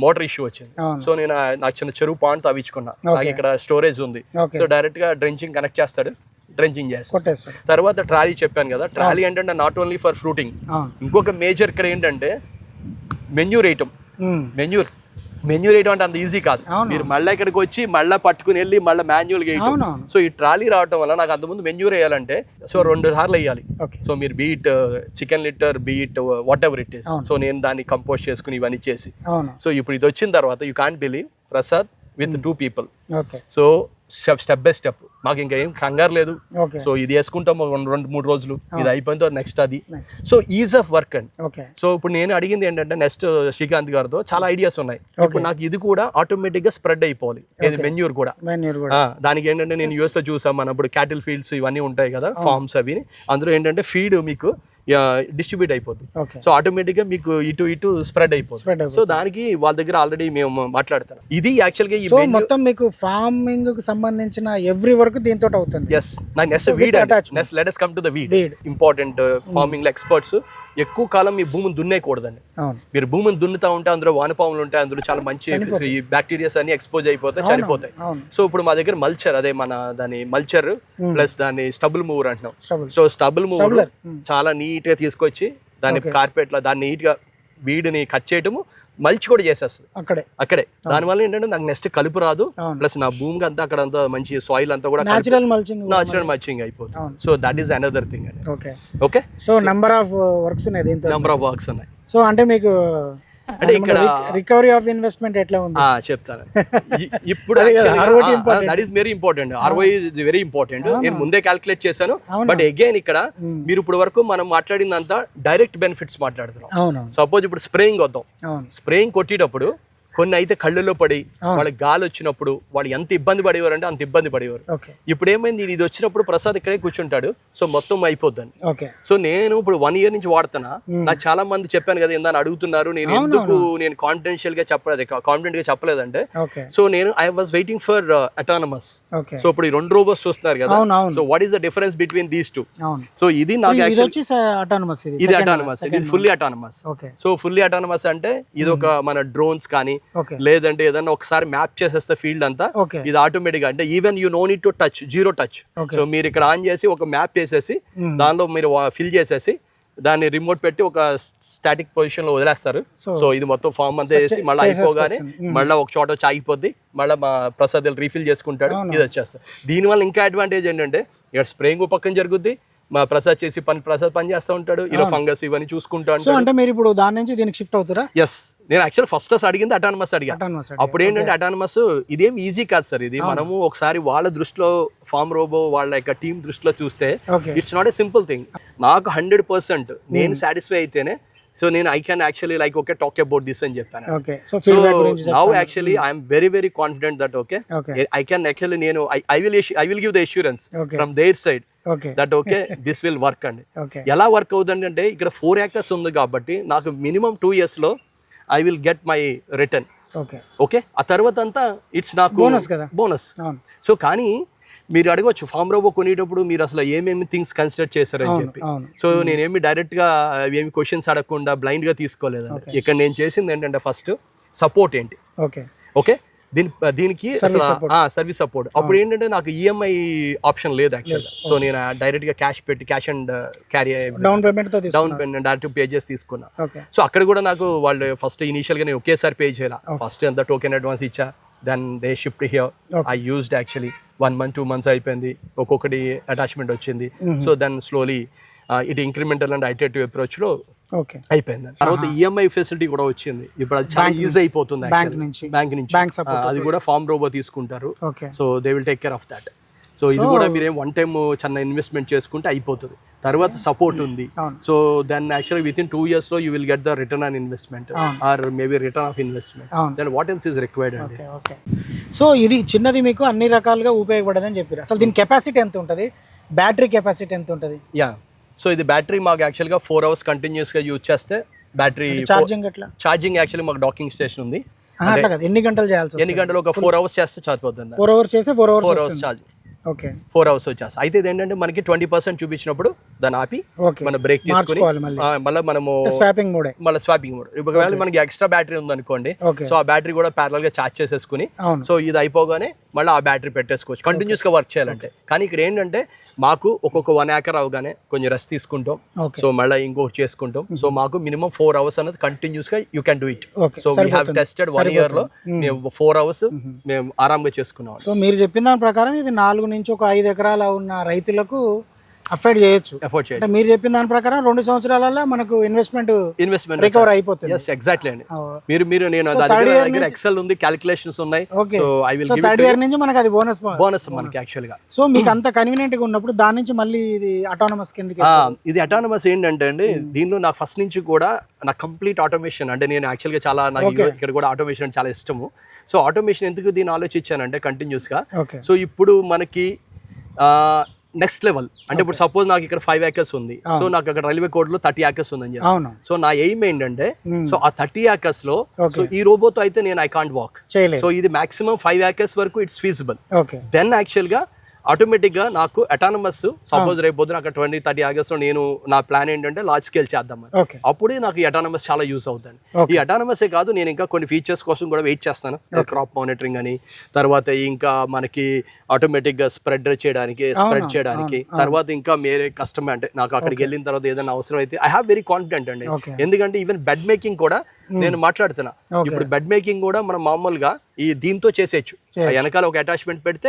మోటార్ ఇష్యూ వచ్చింది, సో నేను నాకు చిన్న చెరువు పాయింట్ తవ్వించుకున్నా, నాకు ఇక్కడ స్టోరేజ్ ఉంది, సో డైరెక్ట్ గా డ్రెంచింగ్ కనెక్ట్ చేస్తాడు, డ్రెంచింగ్ చేస్తాడు. తర్వాత ట్రాలీ చెప్పాను కదా, ట్రాలీ ఏంటంటే నాట్ ఓన్లీ ఫర్ ఫ్రూటింగ్, ఇంకొక మేజర్ ఇక్కడ ఏంటంటే మెన్యూర్ వేయటం. మెన్యూర్ వేయడం అంటే అంత ఈజీ కాదు, మీరు మళ్ళీ ఇక్కడికి వచ్చి మళ్ళీ పట్టుకుని వెళ్ళి మళ్ళీ మాన్యువల్ వేయటం. సో ఈ ట్రాలీ రావటం వల్ల నాకు అంతకుముందు మెన్యూర్ వేయాలంటే సో 2 సార్లు వేయాలి. సో మీరు beat chicken litter, beat whatever it is, so నేను దాన్ని కంపోజ్ చేసుకుని ఇవన్నీ చేసి, సో ఇప్పుడు ఇది వచ్చిన తర్వాత you can't believe Prasad with 2 people. So step by step మాకు ఇంకా ఏం కంగారు లేదు. సో ఇది వేసుకుంటాం 2-3 రోజులు, ఇది అయిపోయిన తర్వాత నెక్స్ట్ అది. సో ఈజ్ ఆఫ్ వర్క్ అండి. సో ఇప్పుడు నేను అడిగింది ఏంటంటే నెక్స్ట్ శ్రీకాంత్ గారితో చాలా ఐడియాస్ ఉన్నాయి. ఇప్పుడు నాకు ఇది కూడా ఆటోమేటిక్ గా స్ప్రెడ్ అయిపోవాలి, ఇది మెన్యూర్ కూడా. దానికి ఏంటంటే నేను యూఎస్ లో చూసాం, మన ఇప్పుడు క్యాటిల్ ఫీల్డ్స్ ఇవన్నీ ఉంటాయి కదా, ఫార్మ్స్ అవి, అందులో ఏంటంటే ఫీడ్ మీకు డిస్ట్రిబ్యూట్ అయిపోతుంది. సో ఆటోమేటిక్ గా మీకు ఇటు స్ప్రెడ్ అయిపోతుంది. సో దానికి వాళ్ళ దగ్గర ఆల్రెడీ మేము మాట్లాడతాం. ఇది యాక్చువల్ గా మొత్తం మీకు ఫార్మింగ్ కు సంబంధించిన ఎవ్రీ వర్క్ దీంతో అవుతుంది. Yes, next weed, next let us come to the weed. Important farming లో ఎక్స్పర్ట్స్ ఎక్కువ కాలం మీ భూమిని దున్నేయకూడదండి. మీరు భూమిని దున్నుతా ఉంటే అందులో వానపాములు ఉంటాయి, అందులో చాలా మంచి బ్యాక్టీరియాస్ అన్ని ఎక్స్పోజ్ అయిపోతాయి, చనిపోతాయి. సో ఇప్పుడు మా దగ్గర మల్చర్, అదే మన దాని మల్చర్ ప్లస్ దాన్ని స్టబుల్ మూవర్ అంటున్నాం. సో స్టబుల్ మూవర్ చాలా నీట్ గా తీసుకొచ్చి దాని కార్పెట్ లో దాన్ని నీట్ గా వీడిని కట్ చేయటము, మల్చి కూడా చేసేస్తుంది అక్కడే. దానివల్ల ఏంటంటే నాకు నెక్స్ట్ కలుపు రాదు, ప్లస్ నా భూమికి అంతా అక్కడ అంతా మంచి సాయిల్ అంతా కూడా న్యాచురల్ మల్చింగ్ అయిపోతుంది. So that is another thing అండి. Okay, so number of works ఉన్నాయి. సో అంటే మీకు అంటే ఇక్కడ రికవరీ ఆఫ్ ఇన్వెస్ట్మెంట్ ఎట్లా ఉంది చెప్తాను. ఇప్పుడు that is very important, ROI is very important. నేను ముందే క్యాల్కులేట్ చేశాను, బట్ అగైన్ ఇక్కడ మీరు ఇప్పుడు వరకు మనం మాట్లాడిందంతా డైరెక్ట్ బెనిఫిట్స్ మాట్లాడుతున్నాం. సపోజ్ ఇప్పుడు స్ప్రేయింగ్ వద్దాం, స్ప్రేయింగ్ కొట్టేటప్పుడు కొన్ని అయితే కళ్ళల్లో పడి వాళ్ళకి గాలి వచ్చినప్పుడు వాళ్ళు ఎంత ఇబ్బంది పడేవారు అంటే అంత ఇబ్బంది పడేవారు. ఇప్పుడు ఏమైంది, ఇది వచ్చినప్పుడు ప్రసాద్ ఇక్కడే కూర్చుంటాడు, సో మొత్తం అయిపోద్దని. సో నేను ఇప్పుడు 1 year నుంచి వాడుతున్నా. నాకు చాలా మంది చెప్పాను కదా, ఏందని అడుగుతున్నారు, నేను ఎందుకు నేను కాన్ఫిడెన్షియల్ గా కాన్ఫిడెంట్ గా చెప్పలేదంటే, సో నేను I was waiting for autonomous. So ఇప్పుడు ఈ 2 రోబోట్స్ చూస్తున్నారు కదా, so what is the difference between these 2? So ఇది నాకు ఇది అటానమస్, ఇది fully autonomous. So fully autonomous అంటే ఇది ఒక మన డ్రోన్స్ కానీ లేదంటే ఏదన్నా ఒకసారి మ్యాప్ చేసేస్తే ఫీల్డ్ అంతా, ఇది ఆటోమేటిక్ గా అంటే even you no need to touch, zero touch. So మీరు ఇక్కడ ఆన్ చేసి ఒక మ్యాప్ వేసేసి దానిలో మీరు ఫిల్ చేసేసి దాన్ని రిమోట్ పెట్టి ఒక స్టాటిక్ పొజిషన్ లో వదిలేస్తారు. సో ఇది మొత్తం ఫామ్ అంతా వేసి మళ్ళీ అయిపోగానే మళ్ళీ ఒక చోట వచ్చి ఆగిపోద్ది, మళ్ళీ మా ప్రసాద్ రీఫిల్ చేసుకుంటాడు, ఇది వచ్చేస్తారు. దీనివల్ల ఇంకా అడ్వాంటేజ్ ఏంటంటే ఇక్కడ స్ప్రేయింగ్ పక్కన జరుగుద్ది, మా ప్రసాద్ చేసి ప్రసాద్ పని చేస్తూ ఉంటాడు, ఇలా ఫంగస్ ఇవన్నీ చూసుకుంటాడు. అంటే మీరు ఇప్పుడు దాని నుంచి దీనికి షిఫ్ట్ అవుతారా? ఎస్, నేను యాక్చువల్ ఫస్ట్ అడిగింది అటానమస్ అడిగా. అప్పుడు ఏంటంటే అటానమస్ ఇదేం ఈజీ కాదు సార్, ఇది మనము ఒకసారి వాళ్ళ దృష్టిలో ఫార్మ్ రోబో వాళ్ళ యొక్క టీం దృష్టిలో చూస్తే it's not a simple thing. నాకు 100% నేను సాటిస్ఫై అయితేనే, సో నేను I can actually like okay talk about this అని చెప్పాను. So now actually I'm very very confident that okay I can actually నేను I will give the assurance from there side that okay this will work అండి. ఎలా work అవుతుంది అంటే ఇక్కడ 4 acres ఉంది కాబట్టి నాకు మినిమం 2 years లో I will get my return. Okay, ఆ తర్వాత అంతా ఇట్స్ నాకు బోనస్. సో కానీ మీరు అడగవచ్చు ఫామ్ రోబో కొనేటప్పుడు మీరు అసలు ఏమేమి థింగ్స్ కన్సిడర్ చేశారని చెప్పి. సో నేనేమి డైరెక్ట్ గా ఏమి క్వశ్చన్స్ అడగకుండా బ్లైండ్ గా తీసుకోలేదండి. ఇక్కడ నేను చేసింది ఏంటంటే ఫస్ట్ సపోర్ట్ ఏంటి, ఓకే దీనికి సర్వీస్ సపోర్ట్. అప్పుడు ఏంటంటే నాకు ఈఎంఐ ఆప్షన్ లేదు యాక్చువల్గా. సో నేను డైరెక్ట్ గా cash and carry down payment direct pay చేసి తీసుకున్నా. సో అక్కడ కూడా నాకు వాళ్ళు ఫస్ట్ ఇనిషియల్ గా నేను ఒకేసారి పే చేయాలి. ఫస్ట్ ఎంత టోకెన్ అడ్వాన్స్ ఇచ్చా, then they shift here. I used actually 1 month 2 months అయిపోయింది, ఒక్కొక్కటి అటాచ్మెంట్ వచ్చింది. సో దెన్ స్లోలీ ఇది ఇంక్రిమెంటల్ అండ్ ఐటరేటివ్ అప్రోచ్ లో అయిపోయింది. తర్వాత ఈఎంఐ ఫెసిలిటీ కూడా వచ్చింది. ఇప్పుడు అది చాలా ఈజీ అయిపోతుంది బ్యాంక్ నుంచి. అది కూడా ఫార్మ్ రోబో తీసుకుంటారు. So they will take care of that. So ఇది కూడా మీరేం వన్ టైమ్ చిన్న ఇన్వెస్ట్మెంట్ చేసుకుంటే అయిపోతుంది. తర్వాత సపోర్ట్ ఉంది. So then actually within 2 years లో you will get the return on investment or maybe return of investment. Then what else is required అండి. సో ఇది చిన్నది మీకు అన్ని రకాలుగా ఉపయోగపడదని చెప్పారు. అసలు దీని కెపాసిటీ ఎంత ఉంటుంది, బ్యాటరీ కెపాసిటీ ఎంత ఉంటుంది? యా, సో ఇది బ్యాటరీ మాకు యాక్చువల్గా 4 hours కంటిన్యూస్ గా యూజ్ చేస్తే బ్యాటరీ ఛార్జింగ్ యాక్చువల్లీ మాకు డాకింగ్ స్టేషన్ ఉంది. ఎన్ని గంటలు చేయాల్సి? ఎన్ని గంటలు? ఒక 4 hours చేస్తే చాలిపోతుంది. 4 hours చేస్తే 4 hours ఛార్జ్. 4 hours వచ్చేసి అయితే ఇది ఏంటంటే మనకి 20% చూపించినప్పుడు దాన్ని ఆపి మన బ్రేక్ తీసుకుని మళ్ళీ మనము స్వాపింగ్ మోడ్. ఒకవేళ మనకి ఎక్స్ట్రా బ్యాటరీ ఉందనుకోండి, సో ఆ బ్యాటరీ కూడా ప్యారలల్ గా ఛార్జ్ చేసేసుకుని సో ఇది అయిపోగానే మళ్ళీ ఆ బ్యాటరీ పెట్టేసుకోవచ్చు కంటిన్యూస్ గా వర్క్ చేయాలంటే. కానీ ఇక్కడ ఏంటంటే మాకు ఒక్కొక్క 1 acre అవగానే కొంచెం రెస్ట్ తీసుకుంటాం, సో మళ్ళీ ఇంకొకటి చేసుకుంటాం. సో మాకు మినిమం 4 hours అనేది కంటిన్యూస్ గా you can do it. So we have tested 1 year లో మేము 4 hours మేము ఆరాంగా చేసుకున్నాం. సో మీరు చెప్పిన దాని ప్రకారం ఇది 4 నుంచి ఒక 5 ఎకరాల ఉన్న రైతులకు అఫోర్డ్ చేయొచ్చు. అంటే మీరు చెప్పిన దాని ప్రకారం 2 సంవత్సరాలలో మనకు ఇన్వెస్ట్మెంట్ రికవర్ అయిపోతుంది. ఎగ్జాక్ట్లీ అండి. మీరు నేను దగ్గర ఎక్సెల్ ఉంది, క్యాలిక్యులేషన్స్ ఉన్నాయి. So I will give third year నుంచి మనకి అది బోనస్ మనకి యాక్చువల్ గా. సో మీకు అంత కన్వీనియంట్ గా ఉన్నప్పుడు దాని నుంచి మళ్ళీ ఇది అటానమస్ కిందకి. ఇది అటానమస్ ఏంటంటే అండి, దీనిలో నాకు ఫస్ట్ నుంచి కూడా నాకు కంప్లీట్ ఆటోమేషన్ అంటే నేను యాక్చువల్ గా చాలా నాకు ఇక్కడ కూడా ఆటోమేషన్ చాలా ఇష్టము. సో ఆటోమేషన్ ఎందుకు దీన్ని ఆలోచించానంటే కంటిన్యూస్ గా. సో ఇప్పుడు మనకి నెక్స్ట్ లెవెల్ అంటే ఇప్పుడు సపోజ్ నాకు ఇక్కడ 5 acres ఉంది, సో నాకు అక్కడ రైల్వే కోడ్ లో 30 acres ఉందని చెప్పి. సో నా ఎయిమ్ ఏంటంటే సో ఆ 30 acres లో సో ఈ రోబోతో అయితే నేను ఐ కాంట్ వాక్. సో ఇది మాక్సిమం 5 acres వరకు ఇట్స్ ఫీజిబుల్. దెన్ యాక్చువల్ గా ఆటోమేటిక్ గా నాకు అటానమస్ సపోజ్ రేపు పొద్దున అక్కడ 20-30 acres లో నేను నా ప్లాన్ ఏంటంటే లార్జ్ స్కేల్ చేద్దామని, అప్పుడే నాకు ఈ అటానమస్ చాలా యూస్ అవుతుంది. ఈ అటానమసే కాదు, నేను ఇంకా కొన్ని ఫీచర్స్ కోసం కూడా వెయిట్ చేస్తాను. క్రాప్ మానిటరింగ్ అని, తర్వాత ఇంకా మనకి ఆటోమేటిక్ గా స్ప్రెడ్ చేయడానికి, తర్వాత ఇంకా మేరే కస్టమర్ అంటే నాకు అక్కడికి వెళ్ళిన తర్వాత ఏదైనా అవసరం అయితే ఐ హావ్ వెరీ కాన్ఫిడెంట్ అండి. ఎందుకంటే ఈవెన్ బెడ్ మేకింగ్ కూడా నేను మాట్లాడుతున్నా. ఇప్పుడు బెడ్ మేకింగ్ కూడా మనం మామూలుగా ఈ దీంతో చేసేయచ్చు. వెనకాల ఒక అటాచ్మెంట్ పెడితే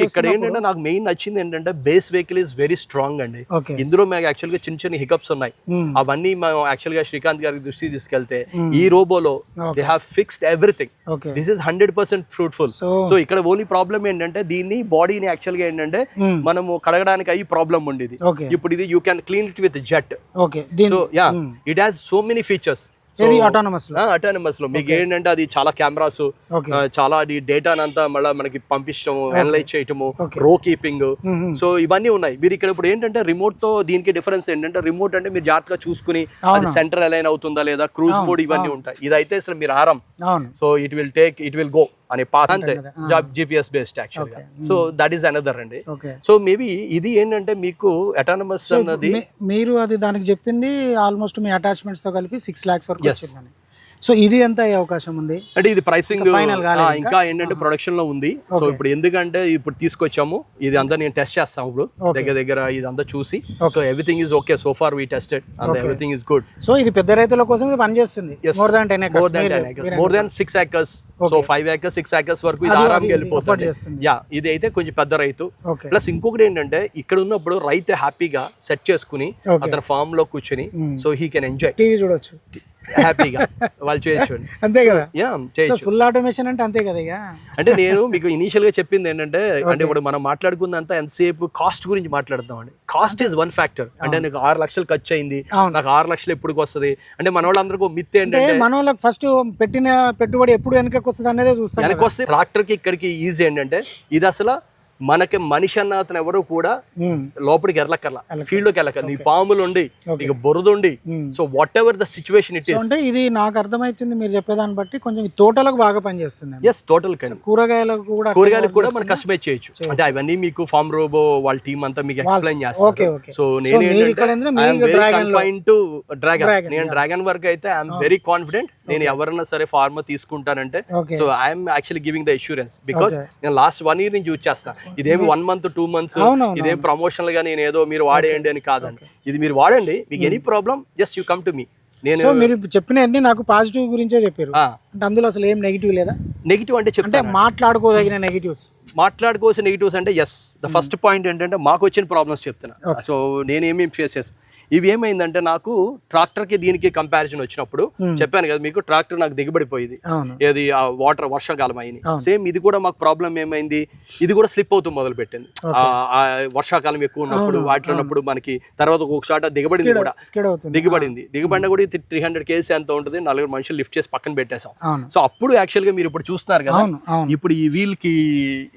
ఇక్కడ ఏంటంటే నాకు మెయిన్ నచ్చింది ఏంటంటే base vehicle is very strong అండి. ఇందులో మాకు యాక్చువల్ గా చిన్న హికప్స్ ఉన్నాయి, అవన్నీ మనం యాక్చువల్ గా శ్రీకాంత్ గారి దృష్టి తీసుకెళ్తే ఈ రోబోలో they have fixed everything. This is 100% fruitful. So ఇక్కడ ఓన్లీ ప్రాబ్లం ఏంటంటే దీన్ని బాడీని యాక్చువల్ గా ఏంటంటే మనము కడగడానికి అయ్యి ప్రాబ్లం ఉండేది. ఇప్పుడు ఇది you can clean it with jet. So yeah, it has so many features. Autonomous లో మీకు ఏంటంటే అది చాలా కెమెరాస్, చాలా డేటా అంతా మళ్ళీ మనకి పంపించడము, అనలైజ్ చేయటము, రో కీపింగ్, సో ఇవన్నీ ఉన్నాయి. మీరు ఇక్కడ ఇప్పుడు ఏంటంటే రిమోట్ తో దీనికి డిఫరెన్స్ ఏంటంటే రిమోట్ అంటే మీరు జాగ్రత్తగా చూసుకుని అది సెంటర్ అలైన్ అవుతుందా లేదా, క్రూజ్ మోడ్ ఇవన్నీ ఉంటాయి. ఇదైతే అసలు మీరు ఆరాం. సో ఇట్ విల్ గో అనే పాత్ అంతే జిపిఎస్ బేస్డ్ యాక్చువల్ గా. సో దట్ ఈస్ అనదర్ అండి. సో మేబీ ఇది ఏంటంటే మీకు అటానమస్ అన్నది మీరు అది దానికి చెప్పింది ఆల్మోస్ట్ మీ అటాచ్మెంట్స్ తో కలిపి 6 lakhs వరకు వచ్చిందని. సో ఇది ఎంత అయ్యే అవకాశం ఉంది అంటే ఇది ప్రైసింగ్ ఇంకా ఏంటంటే ప్రొడక్షన్ లో ఉంది. సో ఇప్పుడు ఎందుకంటే ఇప్పుడు తీసుకొచ్చాము, ఇది అంతా నేను టెస్ట్ చేస్తాము ఇప్పుడు దగ్గర ఇదంతా చూసి. So everything is okay so far we tested and everything is good. So ఇది పెద్ద రైతుల కోసం ఇది పనిచేస్తుంది. More than 10 acres, more than 6 acres. సో 5 acres 6 acres వరకు ఇది ఆరాంగా వెళ్ళిపోతుంది. యా, ఇది అయితే కొంచెం పెద్ద రైతు. ప్లస్ ఇంకొకటి ఏంటంటే ఇక్కడ ఉన్నప్పుడు రైతు హ్యాపీగా సెట్ చేసుకుని అతని ఫామ్ లో కూర్చొని so he can enjoy, TV చూడొచ్చు హ్యాపీగా వాళ్ళు చేయొచ్చు. అంతే కదా, చేయొచ్చు. ఫుల్ ఆటోమేషన్ అంటే అంతే కదా. అంటే నేను మీకు ఇనిషియల్ గా చెప్పింది ఏంటంటే అంటే ఇప్పుడు మనం మాట్లాడుకుందంతా ఎంతసేపు కాస్ట్ గురించి మాట్లాడుతాం అండి. Cost is one factor. అంటే నాకు 6 లక్షలు ఖర్చు అయింది, నాకు 6 లక్షలు ఎప్పుడు వస్తుంది అంటే మన వాళ్ళందరికీ మిత్ ఏంటంటే మన వాళ్ళకి ఫస్ట్ పెట్టిన పెట్టుబడి ఎప్పుడు వెనకకి వస్తుంది అనేది చూస్తాం. వెనక్కి వస్తే ట్రాక్టర్ కి ఇక్కడికి ఈజీ ఏంటంటే ఇది అసలు మనకి మనిషి అన్న అతను ఎవరు కూడా లోపలికి వెళ్ళక్కర్లా, ఫీల్డ్ లోకి వెళ్ళక్కర్లా. నీ పాములు ఉండి నీకు బురదుండి, so whatever the situation it is. అంటే ఇది నాకు అర్థమవుతుంది మీరు చెప్పేదాన్ని బట్టి కొంచెం తోటలకు బాగా పనిచేస్తుంది. ఎస్, తోటల్ కూరగాయలకు కూడా మనం కస్టమైజ్ చేయొచ్చు. అంటే అవన్నీ మీకు ఫార్మ్ రోబో వాళ్ళ టీమ్ అంతా మీకు ఎక్స్ప్లెయిన్ చేస్తారు. సో నేను డ్రాగన్ వరకు అయితే ఐఎమ్ వెరీ కాన్ఫిడెంట్ నేను ఎవరైనా సరే ఫార్మర్ తీసుకుంటానంటే so I'm actually giving the insurance because నేను లాస్ట్ 1 year నుంచి యూజ్ చేస్తాను. ఇదేమి 1 month 2 months ఇదేం ప్రమోషనల్ గా నేను ఏదో మీరు వాడేయండి అని కాదండి. ఇది మీరు వాడండి, మీకు any problem just you come to me. నేను మీరు చెప్పినవన్నీ నాకు పాజిటివ్ గురించే చెప్పారు, అంటే అందులో అసలు ఏం నెగిటివ్ లేదా? నెగిటివ్ అంటే చెప్తే మాట్లాడుకోదగిన మాట్లాడుకోవాల్సిన నెగిటివ్స్ అంటే ఎస్, ద ఫస్ట్ పాయింట్ ఏంటంటే మాకు వచ్చిన ప్రాబ్లమ్స్ చెప్తున్నా. సో నేనేమేమి ఫేస్ చేస్తాను. ఇవి ఏమైందంటే నాకు ట్రాక్టర్ కి దీనికి కంపారిజన్ వచ్చినప్పుడు చెప్పాను కదా మీకు, ట్రాక్టర్ నాకు దిగబడిపోయింది, ఏది వాటర్ వర్షాకాలం అయింది. సేమ్ ఇది కూడా మాకు ప్రాబ్లం ఏమైంది, ఇది కూడా స్లిప్ అవుతూ మొదలు పెట్టింది. వర్షాకాలం ఎక్కువ ఉన్నప్పుడు వాటిలో ఉన్నప్పుడు మనకి తర్వాత ఒకసారి దిగబడింది కూడా, దిగబడిన కూడా 300 kg ఎంత ఉంటుంది, 4 మనుషులు లిఫ్ట్ చేసి పక్కన పెట్టేసాం. సో అప్పుడు యాక్చువల్ గా మీరు ఇప్పుడు చూస్తున్నారు కదా, ఇప్పుడు ఈ వీల్ కి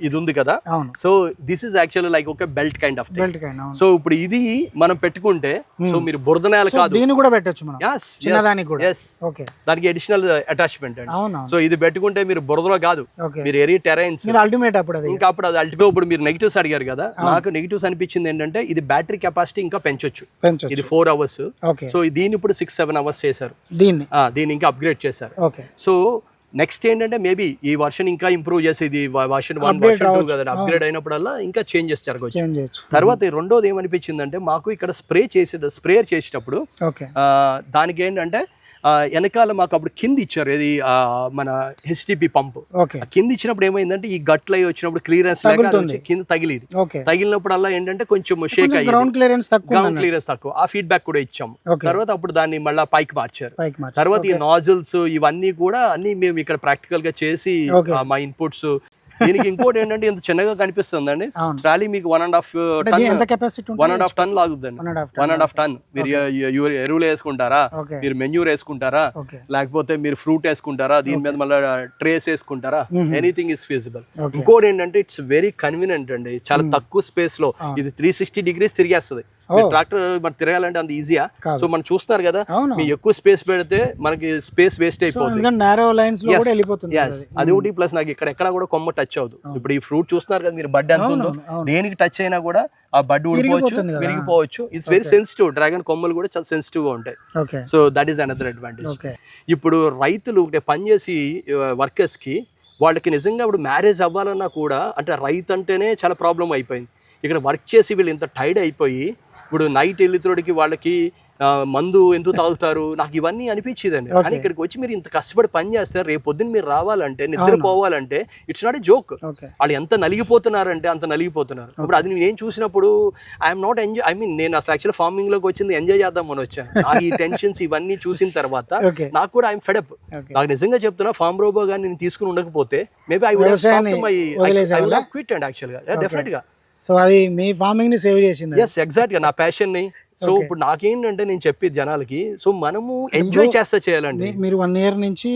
ఇది ఉంది కదా, so this is actual like ఒక belt kind of thing. So ఇప్పుడు ఇది మనం పెట్టుకుంటే సో మీరు బురద నేల కాదు, దీన్ని కూడా పెట్టొచ్చు మనం, చిన్నదానికి కూడా. ఓకే, దానికి అడిషనల్ అటాచ్మెంట్ అండి. సో ఇది పెట్టుకుంటే మీరు బురదలో కాదు, మీరు ఎరీ టెరైన్స్ అల్టిమేట్. అప్పుడు ఇంకా అప్పుడు అది అల్టిమేట్. ఇప్పుడు మీరు నెగిటివ్స్ అడిగారు కదా, నాకు నెగిటివ్స్ అనిపించింది ఏంటంటే ఇది బ్యాటరీ కెపాసిటీ ఇంకా పెంచొచ్చు. ఇది 4 hours, సో దీన్ని ఇప్పుడు 6-7 hours చేశారు. దీన్ని ఇంకా అప్గ్రేడ్ చేశారు. సో నెక్స్ట్ ఏంటంటే మేబీ ఈ వర్షన్ ఇంకా ఇంప్రూవ్ చేసి ఇది వర్షన్ 1 వర్షన్ 2 కదా, అప్గ్రేడ్ అయినప్పుడల్లా ఇంకా చేంజెస్ జరగవచ్చు. తర్వాత రెండోది ఏమనిపించిందంటే మాకు ఇక్కడ స్ప్రేయర్ చేసేటప్పుడు దానికి ఏంటంటే వెనకాల మాకు అప్పుడు కింద ఇచ్చారు, ఇది మన HTP పంప్. కింద ఇచ్చినప్పుడు ఏమైందంటే ఈ గట్లు అయి వచ్చినప్పుడు క్లియరెన్స్ కింద తగిలిది. తగిలినప్పుడు అలా ఏంటంటే కొంచెం షేక్ అయ్యింది, గ్రౌండ్ క్లియరెన్స్ తక్కువ. ఆ ఫీడ్బ్యాక్ కూడా ఇచ్చాము. తర్వాత అప్పుడు దాన్ని మళ్ళీ పైకి మార్చారు. తర్వాత ఈ నాజిల్స్ ఇవన్నీ కూడా అన్ని మేము ఇక్కడ ప్రాక్టికల్ గా చేసి మా ఇన్పుట్స్. దీనికి ఇంకోటి ఏంటంటే ఇంత చిన్నగా కనిపిస్తుంది అండి, ట్రాలీ మీకు 1.5 ton లాగుద్దండి. 1.5 ton. మీరు ఎరువులు వేసుకుంటారా, మీరు మెన్యూర్ వేసుకుంటారా, లేకపోతే మీరు ఫ్రూట్ వేసుకుంటారా, దీని మీద మళ్ళీ ట్రేస్ వేసుకుంటారా, ఎనీథింగ్ ఇస్ ఫీజిబుల్. ఇంకోటి ఏంటంటే ఇట్స్ వెరీ కన్వీనియంట్ అండి, చాలా తక్కువ స్పేస్ లో ఇది 360 degrees తిరిగేస్తుంది. ట్రాక్టర్ మనం తిరగాలంటే అంత ఈజీయా? సో మనం చూస్తున్నారు కదా, మీరు ఎక్కువ స్పేస్ పెడితే మనకి స్పేస్ వేస్ట్ అయిపోతుంది. అది ఒకటి ప్లస్ నాకు ఇక్కడ ఎక్కడ కూడా కొమ్మ టచ్ అవుతుంది. ఇప్పుడు ఈ ఫ్రూట్ చూస్తున్నారు కదా మీరు, బడ్ ఎంత ఉందో, దేనికి టచ్ అయినా కూడా ఆ బడ్ ఊడిపోవచ్చు, విరిగిపోవచ్చు. It's very sensitive. డ్రాగన్ కొమ్మలు కూడా చాలా సెన్సిటివ్ గా ఉంటాయి. So that is another advantage. ఇప్పుడు రైతులు పనిచేసి వర్కర్స్ కి వాళ్ళకి నిజంగా ఇప్పుడు మ్యారేజ్ అవ్వాలన్నా కూడా, అంటే రైతు అంటేనే చాలా ప్రాబ్లం అయిపోయింది. ఇక్కడ వర్క్ చేసి వీళ్ళు ఇంత టైర్డ్ అయిపోయి ఇప్పుడు నైట్ వెళ్ళితోడికి వాళ్ళకి మందు ఎందుకు తాగుతారు, నాకు ఇవన్నీ అనిపించేదండి. కానీ ఇక్కడికి వచ్చి మీరు ఇంత కష్టపడి పని చేస్తారు, రేపు పొద్దున్న మీరు రావాలంటే, నిద్రపోవాలంటే ఇట్స్ నాట్ ఏ జోక్. వాళ్ళు ఎంత నలిగిపోతున్నారంటే అంత నలిగిపోతున్నారు. ఇప్పుడు అది నేను చూసినప్పుడు I'm not enjoy, I mean నేను అసలు యాక్చువల్ ఫార్మింగ్ లోకి వచ్చింది ఎంజాయ్ చేద్దామని వచ్చాను. నాకు ఈ టెన్షన్స్ ఇవన్నీ చూసిన తర్వాత నాకు కూడా ఐఎమ్ ఫెడ్ అప్. నాకు నిజంగా చెప్తున్నా, ఫార్మ్ రోబో గాని నేను తీసుకుని ఉండకపోతే maybe I would have quit and actual గా డెఫినెట్ గా. సో అది మీ ఫార్మింగ్ ని సేవ్ చేసింది. yes ఎగ్జాక్ట్ గా నా ప్యాషన్ ని. సో ఇప్పుడు నాకేంటంటే నేను చెప్పేది జనాలకి, సో మనము ఎంజాయ్ చేస్తా చేయాలండి. మీరు 1 year నుంచి